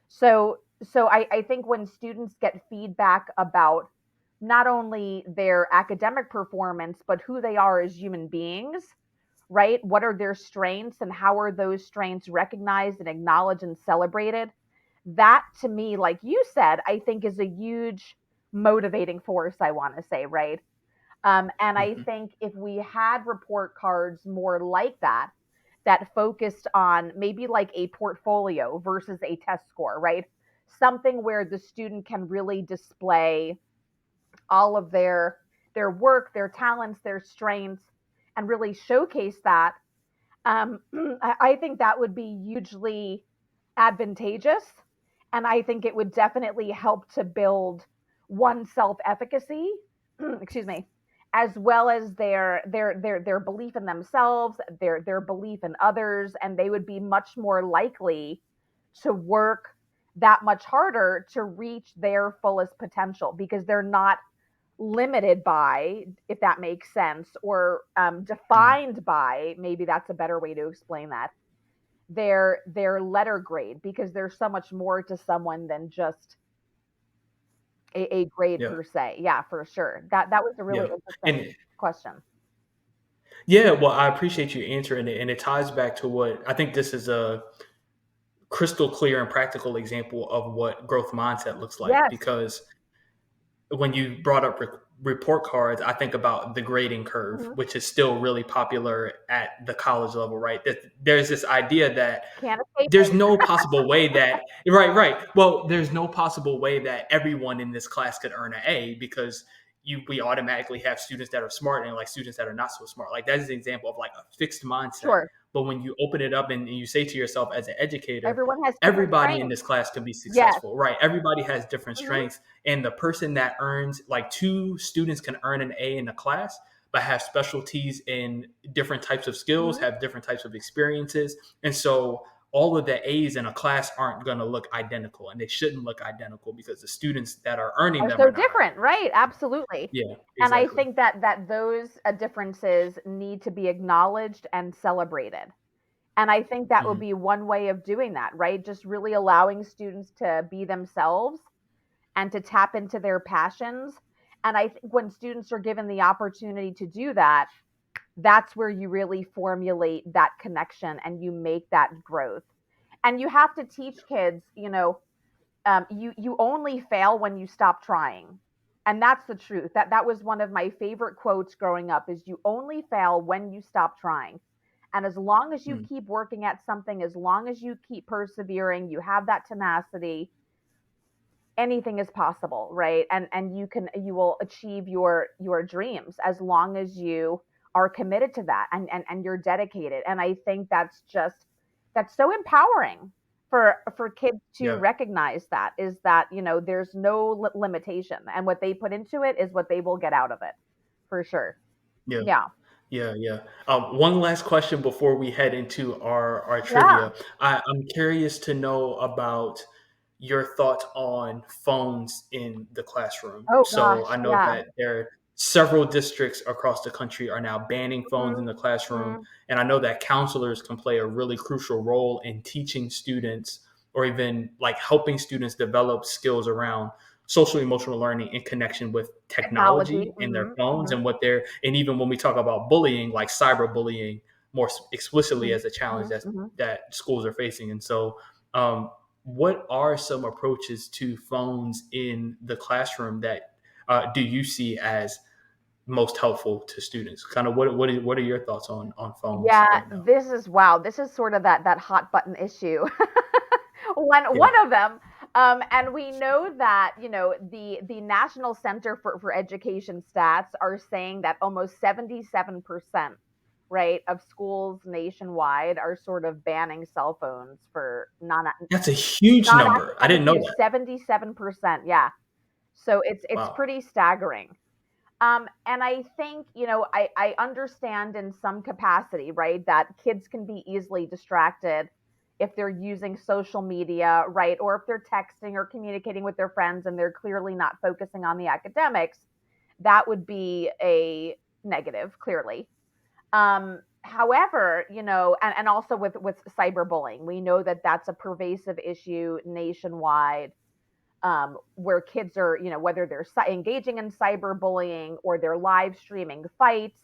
so I think when students get feedback about not only their academic performance but who they are as human beings, right? What are their strengths and how are those strengths recognized and acknowledged and celebrated? That to me, like you said, I think is a huge motivating force, I want to say, right? And I Mhm. think if we had report cards more like that, that focused on maybe like a portfolio versus a test score, right? Something where the student can really display all of their work, their talents, their strengths, and really showcase that. I think that would be hugely advantageous, and I think it would definitely help to build one self efficacy. Excuse me, as well as their belief in themselves, their belief in others, and they would be much more likely to work that much harder to reach their fullest potential because they're not limited by, if that makes sense, or Mm. defined by, maybe that's a better way to explain that, their letter grade, because there's so much more to someone than just a grade Yeah. per se. Yeah, for sure. That was a really Yeah. interesting And question. yeah, well, I appreciate you answering it. And it ties back to what I think this is a crystal clear and practical example of what growth mindset looks like. Yes. Because when you brought up report cards, I think about the grading curve, Mhm. which is still really popular at the college level, right? That there's this idea that Can't escape there's it. no possible way that right. Well, there's no possible way that everyone in this class could earn an A because we automatically have students that are smart and like students that are not so smart. Like that is an example of like a fixed mindset. Sure. But when you open it up and you say to yourself as an educator, Everyone has different everybody in strengths. this class can be Yes. successful, right? Everybody has different Mhm. strengths, and the person that earns like two students can earn an A in a class, but have specialties in different types of skills, Mhm. have different types of experiences, and so all of the A's in a class aren't going to look identical, and they shouldn't look identical because the students that are earning Are them so are not different, identical. right? Absolutely. Yeah, And I exactly. think that those differences need to be acknowledged and celebrated. And I think that would Hmm. be one way of doing that, right? Just really allowing students to be themselves and to tap into their passions. And I think when students are given the opportunity to do that, that's where you really formulate that connection and you make that growth. And you have to teach kids, you only fail when you stop trying. And that's the truth. That was one of my favorite quotes growing up, is you only fail when you stop trying. And as long as you Hmm. keep working at something, as long as you keep persevering, you have that tenacity, anything is possible, right? And you will achieve your dreams as long as you are committed to that, and you're dedicated. And I think that's so empowering for kids to Yeah, recognize, that is that, there's no limitation, and what they put into it is what they will get out of it, for sure. yeah. Yeah. Yeah. One last question before we head into our Yeah. trivia. I'm curious to know about your thoughts on phones in the classroom. Oh So I gosh. know Yeah. that there are several districts across the country are now banning phones in Mhm. the classroom, Mhm. and I know that counselors can play a really crucial role in teaching students or even like helping students develop skills around social emotional learning in connection with Technology. technology in their Mhm. phones Mhm. and what they're and even when we talk about bullying like cyberbullying more explicitly Mhm. as a challenge Mhm. Mhm. that schools are facing. And so um, what are some approaches to phones in the classroom that do you see as most helpful to students? Kind of what are your thoughts on phones Yeah, right now? this is, wow, this is sort of that hot button issue. One Yeah. of them. And we know that, the National Center for Education stats are saying that almost 77%, right, of schools nationwide are sort of banning cell phones for That's a huge number. I non-academic didn't know use. that. 77%, yeah. So it's Wow. pretty staggering. And I think, I understand in some capacity, right, that kids can be easily distracted if they're using social media, right, or if they're texting or communicating with their friends and they're clearly not focusing on the academics. That would be a negative, clearly. However, and also with cyberbullying, we know that that's a pervasive issue nationwide, where kids are, whether they're engaging in cyberbullying or they're live streaming fights.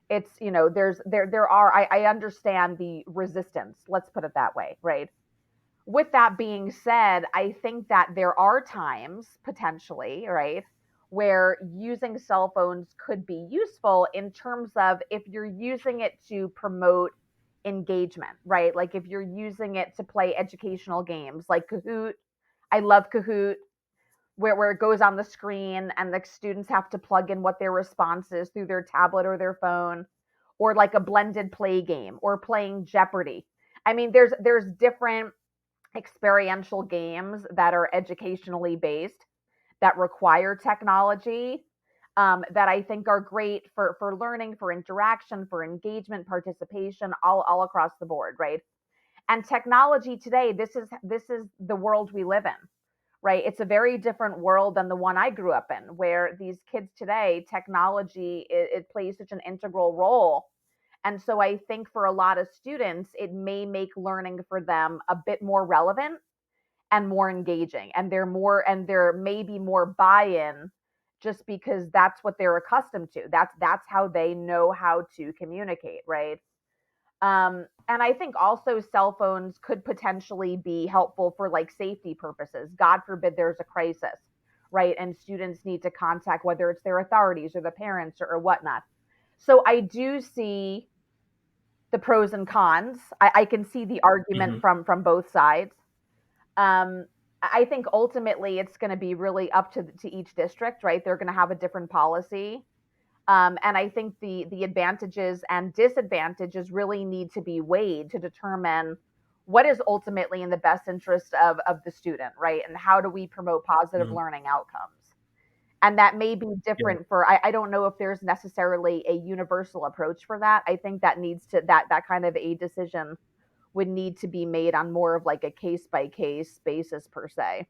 It's, there are, I understand the resistance. Let's put it that way, right? With that being said, I think that there are times potentially, right, where using cell phones could be useful in terms of if you're using it to promote engagement, right? Like if you're using it to play educational games like Kahoot. I love Kahoot, where it goes on the screen and the students have to plug in what their response is through their tablet or their phone, or like a blended play game or playing Jeopardy. I mean, there's different experiential games that are educationally based that require technology, that I think are great for learning, for interaction, for engagement, participation, all across the board, right? And technology today, this is the world we live in, right? It's a very different world than the one I grew up in, where these kids today, technology, it plays such an integral role. And so I think for a lot of students, it may make learning for them a bit more relevant and more engaging. And there may be more buy-in just because that's what they're accustomed to. That's how they know how to communicate, right? And I think also cell phones could potentially be helpful for like safety purposes. God forbid there's a crisis, right? And students need to contact whether it's their authorities or the parents or whatnot. So I do see the pros and cons. I can see the argument Hmm. from both sides. Um, I think ultimately it's going to be really up to each district, right? They're going to have a different policy. And I think the advantages and disadvantages really need to be weighed to determine what is ultimately in the best interest of the student, right? And how do we promote positive Hmm. learning outcomes? And that may be Yeah. different for I don't know if there's necessarily a universal approach for that. I think that needs to that kind of a decision would need to be made on more of like a case by case basis per se.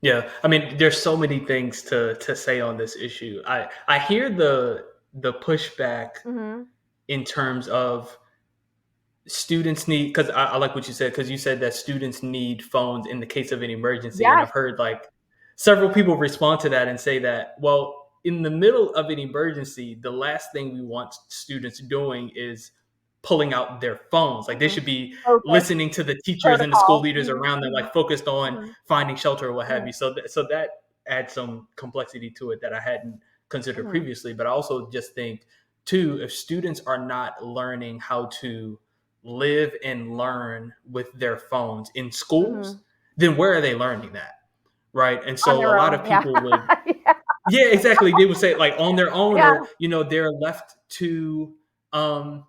Yeah, I mean, there's so many things to say on this issue. I hear the pushback Mm-hmm. in terms of students need, because I like what you said, because you said that students need phones in the case of an emergency, and Yes. I've heard like several people respond to that and say that, well, in the middle of an emergency, the last thing we want students doing is pulling out their phones. Like they Mm-hmm. should be Okay. listening to the teachers and the school Protocol. leaders Mm-hmm. around them, Mm-hmm. like focused on Mm-hmm. finding shelter or what have Mm-hmm. you. So that adds some complexity to it that I hadn't considered Mm-hmm. previously. But I also just think too, if students are not learning how to live and learn with their phones in schools, Mm-hmm. then where are they learning that? Right. And On so a their lot own. of Yeah. people would, Yeah. yeah, exactly. They would say like on their own, Yeah. or, they're left to, um,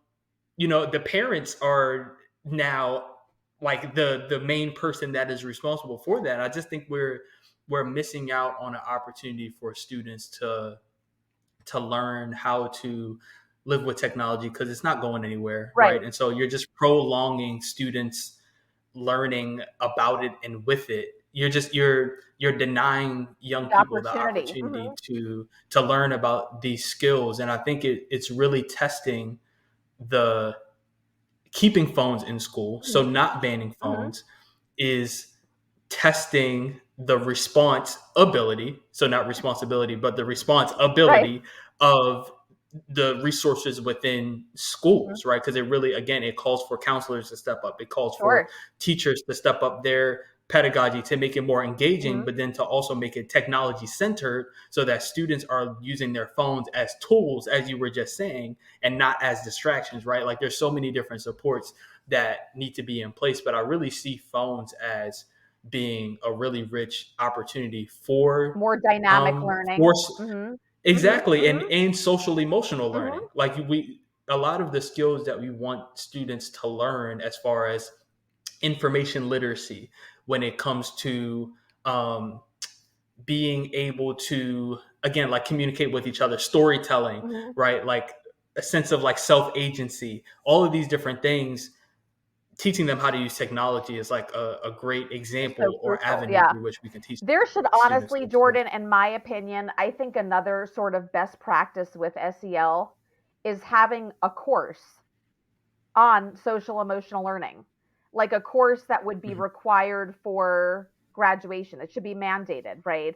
the parents are now like the main person that is responsible for that. I just think we're missing out on an opportunity for students to learn how to live with technology because it's not going anywhere, Right. right? And so you're just prolonging students learning about it and with it. You're denying young The people the opportunity. opportunity Mm-hmm. to learn about these skills. And I think it's really testing the keeping phones in school, so Mm-hmm. not banning Mm-hmm. phones, is testing the response ability, so not responsibility, but the response Right. ability of the resources within Mm-hmm. schools, right? Because it really, again, it calls for counselors to step up. It calls for Sure. teachers to step up their pedagogy to make it more engaging, Mm-hmm. but then to also make it technology centered so that students are using their phones as tools, as you were just saying, and not as distractions, right? Like there's so many different supports that need to be in place, but I really see phones as being a really rich opportunity for More dynamic um for learning. Mm-hmm. Mm-hmm. exactly, and Mm-hmm. social emotional learning. Mm-hmm. Like we a lot of the skills that we want students to learn as far as information literacy when it comes to um being able to, again, like communicate with each other, storytelling, Mm-hmm. right? Like a sense of like self agency, all of these different things. Teaching them how to use technology is like a great It's so example or crucial. avenue Yeah. through which we can teach There should students honestly, those skills. Jordan, in my opinion, I think another sort of best practice with SEL is having a course on social emotional learning, like a course that would be Mhm. required for graduation. It should be mandated, right?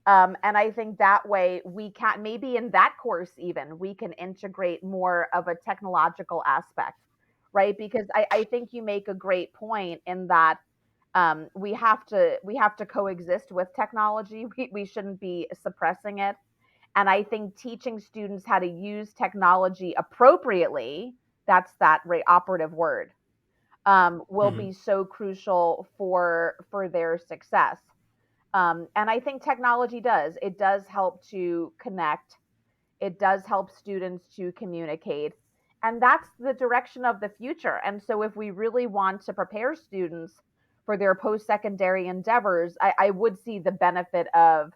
And I think that way we can, maybe in that course, even we can integrate more of a technological aspect, right? Because I think you make a great point in that we have to coexist with technology. We shouldn't be suppressing it. And I think teaching students how to use technology appropriately, that's that operative word, will Mhm. be so crucial for their success. And I think technology does help to connect. It does help students to communicate. And that's the direction of the future. And so if we really want to prepare students for their post-secondary endeavors, I would see the benefit of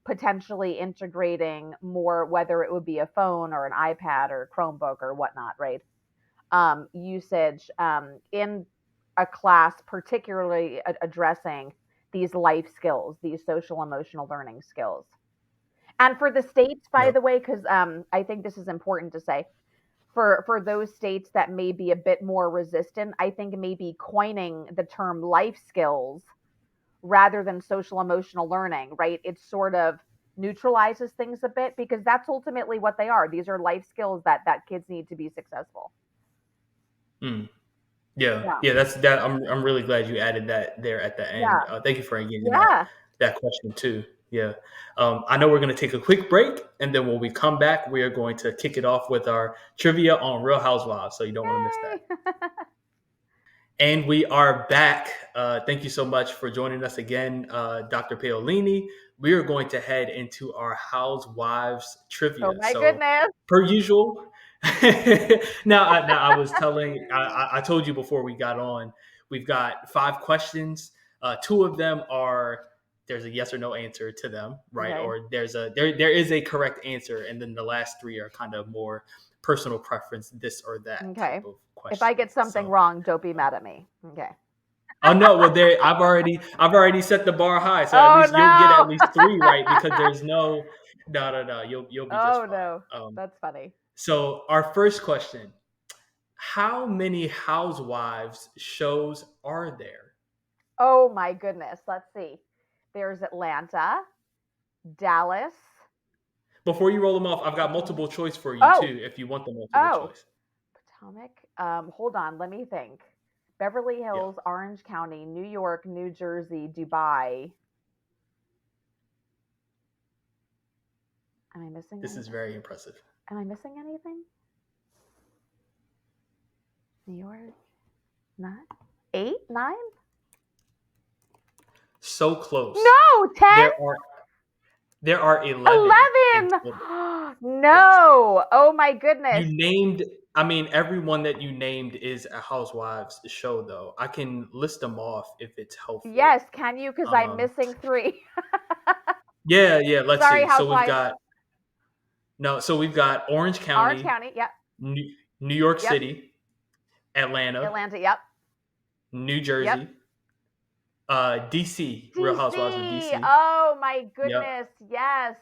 potentially integrating more, whether it would be a phone or an iPad or a Chromebook or whatnot, right? Usage in a class, particularly addressing these life skills, these social emotional learning skills. And for the states, by Yep. the way, because I think this is important to say, for those states that may be a bit more resistant, I think maybe coining the term life skills rather than social emotional learning, right? It sort of neutralizes things a bit because that's ultimately what they are. These are life skills that kids need to be successful. Mm. Yeah, Yeah. yeah, that's that. I'm really glad you added that there at the Yeah. end. Thank you for engaging Yeah. that question too. Yeah, I know we're going to take a quick break, and then when we come back, we are going to kick it off with our trivia on Real Housewives. So you don't want to miss Yay. that. And we are back. Thank you so much for joining us again, Dr. Paolini. We are going to head into our housewives Oh trivia. my So, goodness. per usual, now I was telling, I told you before we got on, we've got 5 questions. Two of them are there's a yes or no answer to them, right? Okay. Or there is a correct answer, and then the last three are kind of more personal preference, this or that type Okay. of If I get questions. something So wrong, don't be mad at me. Okay. oh no, well there I've already set the bar high, so at Oh least you'll get at no. least three right because there's no. You'll be just Oh fine. no. That's funny. So our first question: how many Housewives shows are there? Oh my goodness. Let's see. There's Atlanta, Dallas, Before you roll them off, I've got Potomac. multiple choice for you Oh, too, if you want the multiple oh, choice. Potomac. Hold on, let me think. Beverly Yeah, Hills, Orange County, New York, New Jersey, Dubai. Am I missing this is anything? very impressive. Am I missing anything? New York, nine, eight, nine? So close. No, 10? There are 11 in 11. total. Yes. No. Oh my goodness. You named, I mean, everyone that you named is a Housewives show, though. I can list them off if it's helpful. Yes, can you? Because I'm Um, missing three. yeah, yeah. Let's Sorry, see. So we've Housewives. got no. So we've got Orange Orange County, County. Yep. New York Yep. City, Atlanta, Atlanta. Yep. New Yep. Jersey, DC. Real Housewives of DC. DC. Oh my Yep. goodness. Yes.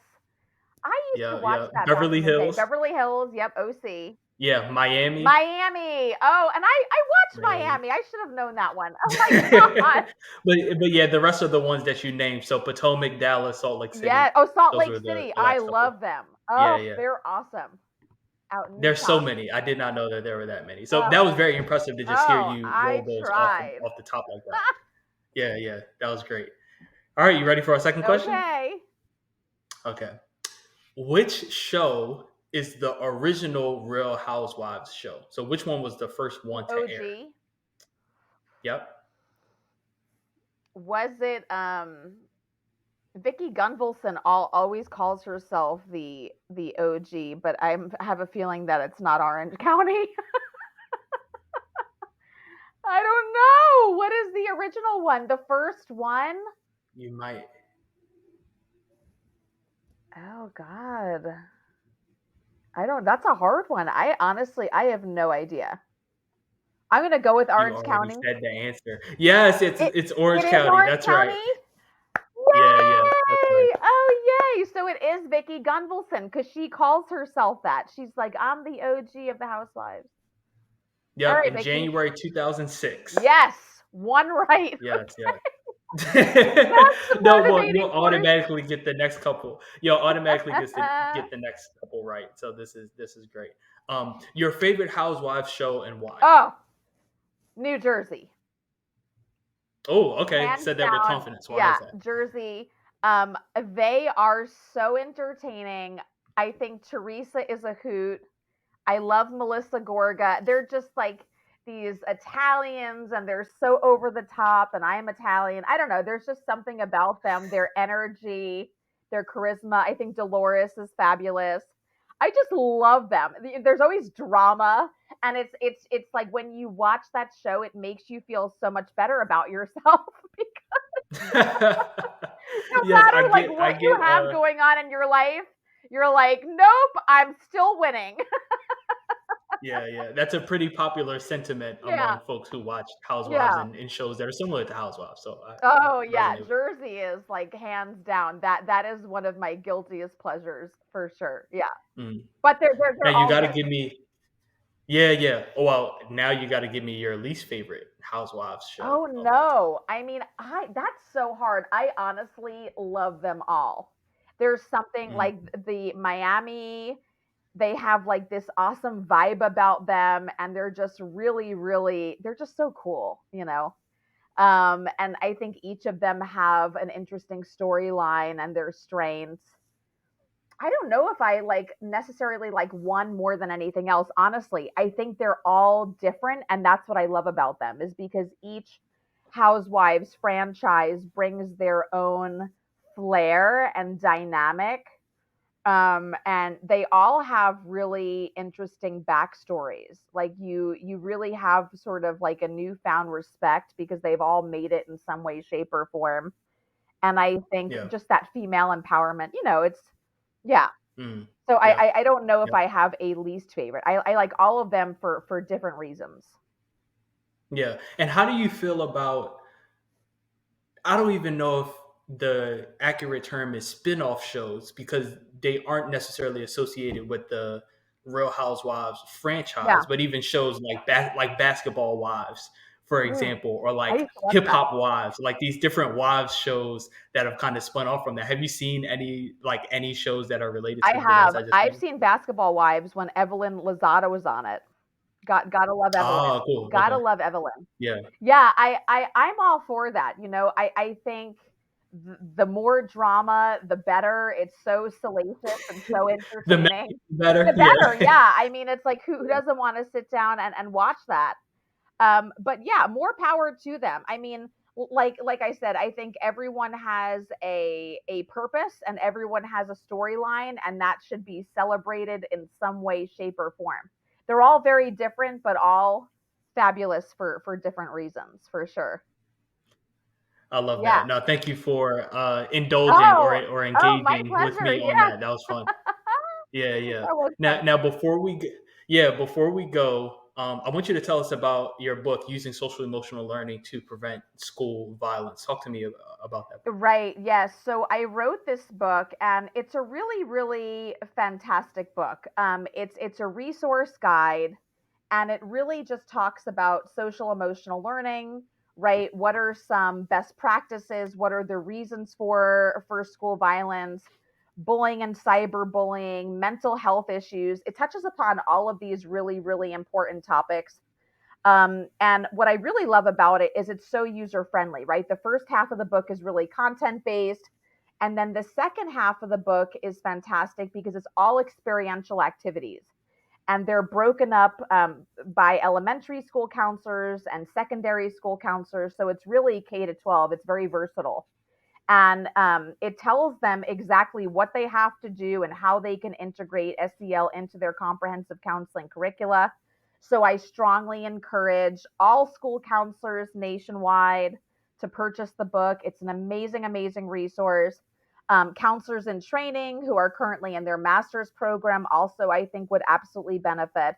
I used to Yeah, watch yeah. that back Beverly in the day. Hills. Beverly Hills. Yep. OC. Yeah, Miami. Miami. Oh, and I watched Miami. Miami. I should have known that one. Oh my God. but yeah, the rest of the ones that you named. So Potomac, Dallas, Salt Lake Yeah. City. Oh, Salt Those Lake were City. the I last couple. love them. Yeah, Oh, yeah. they're awesome. Out in There's so Utah. many. I did not know that there were that many. So Oh, that was very impressive to just hear oh, you roll I those tried. off the top like that. Yeah, yeah, that was great. All right, you ready for our second question? Okay. Okay. Which show is the original Real Housewives show? So which one was the first one to air? OG. Yep. Was it Vicky Gunvalson always calls herself the OG, but I have a feeling that it's not Orange County. I don't know. What is the original one? The first one? You might. Oh God. I don't That's a hard one. I honestly I have no idea. I'm gonna go with You Orange already County. said the answer. Yes, It it's Orange it is County. Orange That's right. County? Yeah, yeah, that's right. Yay! Oh yay! So it is Vicky Gunvalson because she calls herself that. She's like, I'm the OG of the Housewives. All Yep, right, in Vicky. January 2006. Yes, one right. Yes, yes. That's the No, well, motivating you'll force. automatically get the next couple. You'll automatically get the next couple right. So this is great. Your favorite Housewives show and why? Oh, New Jersey. Oh, okay. Hands Said that with down. confidence. Why Yeah, is that? Jersey. They are so entertaining. I think Teresa is a hoot. I love Melissa Gorga. They're just like these Italians and they're so over the top and I'm Italian. I don't know. There's just something about them, their energy, their charisma. I think Dolores is fabulous. I just love them. There's always drama and it's like when you watch that show it makes you feel so much better about yourself no Yes, matter like I what you get have going on in your life, you're like, nope, I'm still winning. yeah, yeah. That's a pretty popular sentiment Yeah, among folks who watch Housewives yeah. and shows that are similar to Housewives. So I Oh yeah, resonate with Jersey is like hands down. That is one of my guiltiest pleasures for sure. Yeah, that. Mm. but Now they're you all got to good. give me Yeah, yeah. Well, now you got to give me your least favorite Housewives show Oh of all time. no. I mean, I that's so hard. I honestly love them all. There's something like Mm, the Miami, they have like this awesome vibe about them and they're just really they're just so cool, you know. And I think each of them have an interesting storyline and their strengths. I don't know if I like necessarily like one more than anything else. Honestly, I think they're all different, and that's what I love about them is because each Housewives franchise brings their own flair and dynamic. And they all have really interesting backstories. Like you really have sort of like a newfound respect because they've all made it in some way, shape, or form. And I think yeah. just that female empowerment, it's yeah, Mm, so I, yeah. I I don't know if Yep. I have a least favorite. I like all of them for different reasons. Yeah. And how do you feel about, I don't even know if the accurate term is spin-off shows because they aren't necessarily associated with the Real Housewives Yeah. franchise, but even shows like like Basketball Wives, for Mm, example, or I like used to love Hip that. Hop Wives, like these different wives shows that have kind of spun off from that. Have you seen any shows that are related I to the ones have. I just I've named? seen Basketball Wives when Evelyn Lozada was on it. Gotta love Oh, Evelyn. cool. Gotta Okay. love Evelyn. Yeah. Yeah, I'm all for that. I think the more drama, the better. It's so salacious and so The men entertaining. better. The better, Yeah. yeah. I mean, it's like who doesn't want to sit down and watch that? But yeah, more power to them. I mean, like I said, I think everyone has a purpose and everyone has a storyline, and that should be celebrated in some way, shape, or form. They're all very different, but all fabulous for different reasons, for sure. I love Yeah. that. No, thank you for indulging Oh, or oh, my engaging with pleasure. me on Yeah, that. That was fun. Yeah, yeah. that was Now, fun. now before we go, I want you to tell us about your book, Using Social Emotional Learning to Prevent School Violence. Talk to me about that book. Right. Yes. So I wrote this book, and it's a really fantastic book. It's a resource guide, and it really just talks about social emotional learning. Right. What are some best practices? What are the reasons for school violence, bullying and cyberbullying, mental health issues? It touches upon all of these really important topics, and what I really love about it is it's so user friendly, right? The first half of the book is really content based. And then the second half of the book is fantastic because it's all experiential activities. And they're broken up by elementary school counselors and secondary school counselors. So it's really K to 12. It's very versatile. And it tells them exactly what they have to do and how they can integrate SEL into their comprehensive counseling curricula. So I strongly encourage all school counselors nationwide to purchase the book. It's an amazing resource. Counselors in training who are currently in their master's program also, I think, would absolutely benefit.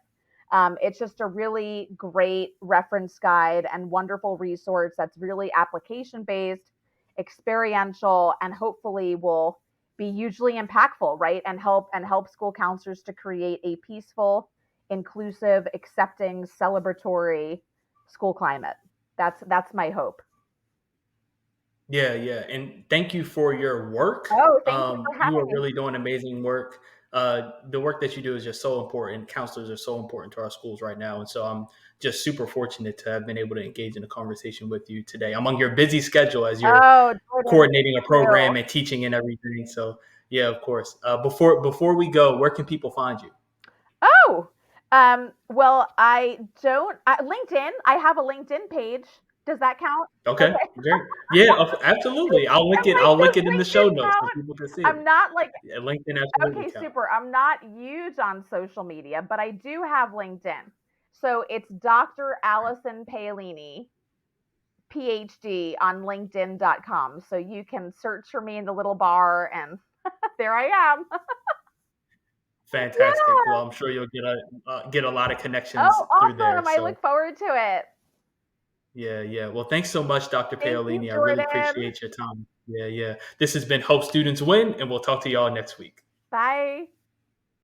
It's just a really great reference guide and wonderful resource that's really application based, experiential, and hopefully will be hugely impactful, right? And help school counselors to create a peaceful, inclusive, accepting, celebratory school climate. That's my hope. Yeah, yeah. And thank you for your work. Oh, thank you for You having are me. really doing amazing work. The work that you do is just so important. Counselors are so important to our schools right now. And so I'm just super fortunate to have been able to engage in a conversation with you today among your busy schedule as you're Oh, Jordan, coordinating a thank you. program and teaching and everything. So yeah, of course. Before we go, where can people find you? Oh, well, I don't. LinkedIn. I have a LinkedIn page. Does that count? Okay, Okay. great. Yeah, absolutely. I'll link I'm it. like, I'll link does it in the show LinkedIn notes so count? people can see it. I'm not like Yeah, LinkedIn absolutely okay, count. super. I'm not huge on social media, but I do have LinkedIn. So it's Dr. Allison Paolini, PhD on LinkedIn.com. So you can search for me in the little bar, and there I am. Fantastic. Yeah. Well, I'm sure you'll get a lot of Oh, connections through there. awesome. I So look forward to it. yeah, yeah. Well, thanks so much, Dr. Thank you, Paolini. I really Jordan. appreciate your time. Yeah, yeah. This has been Hope Students Win, and we'll talk to y'all next week. Bye.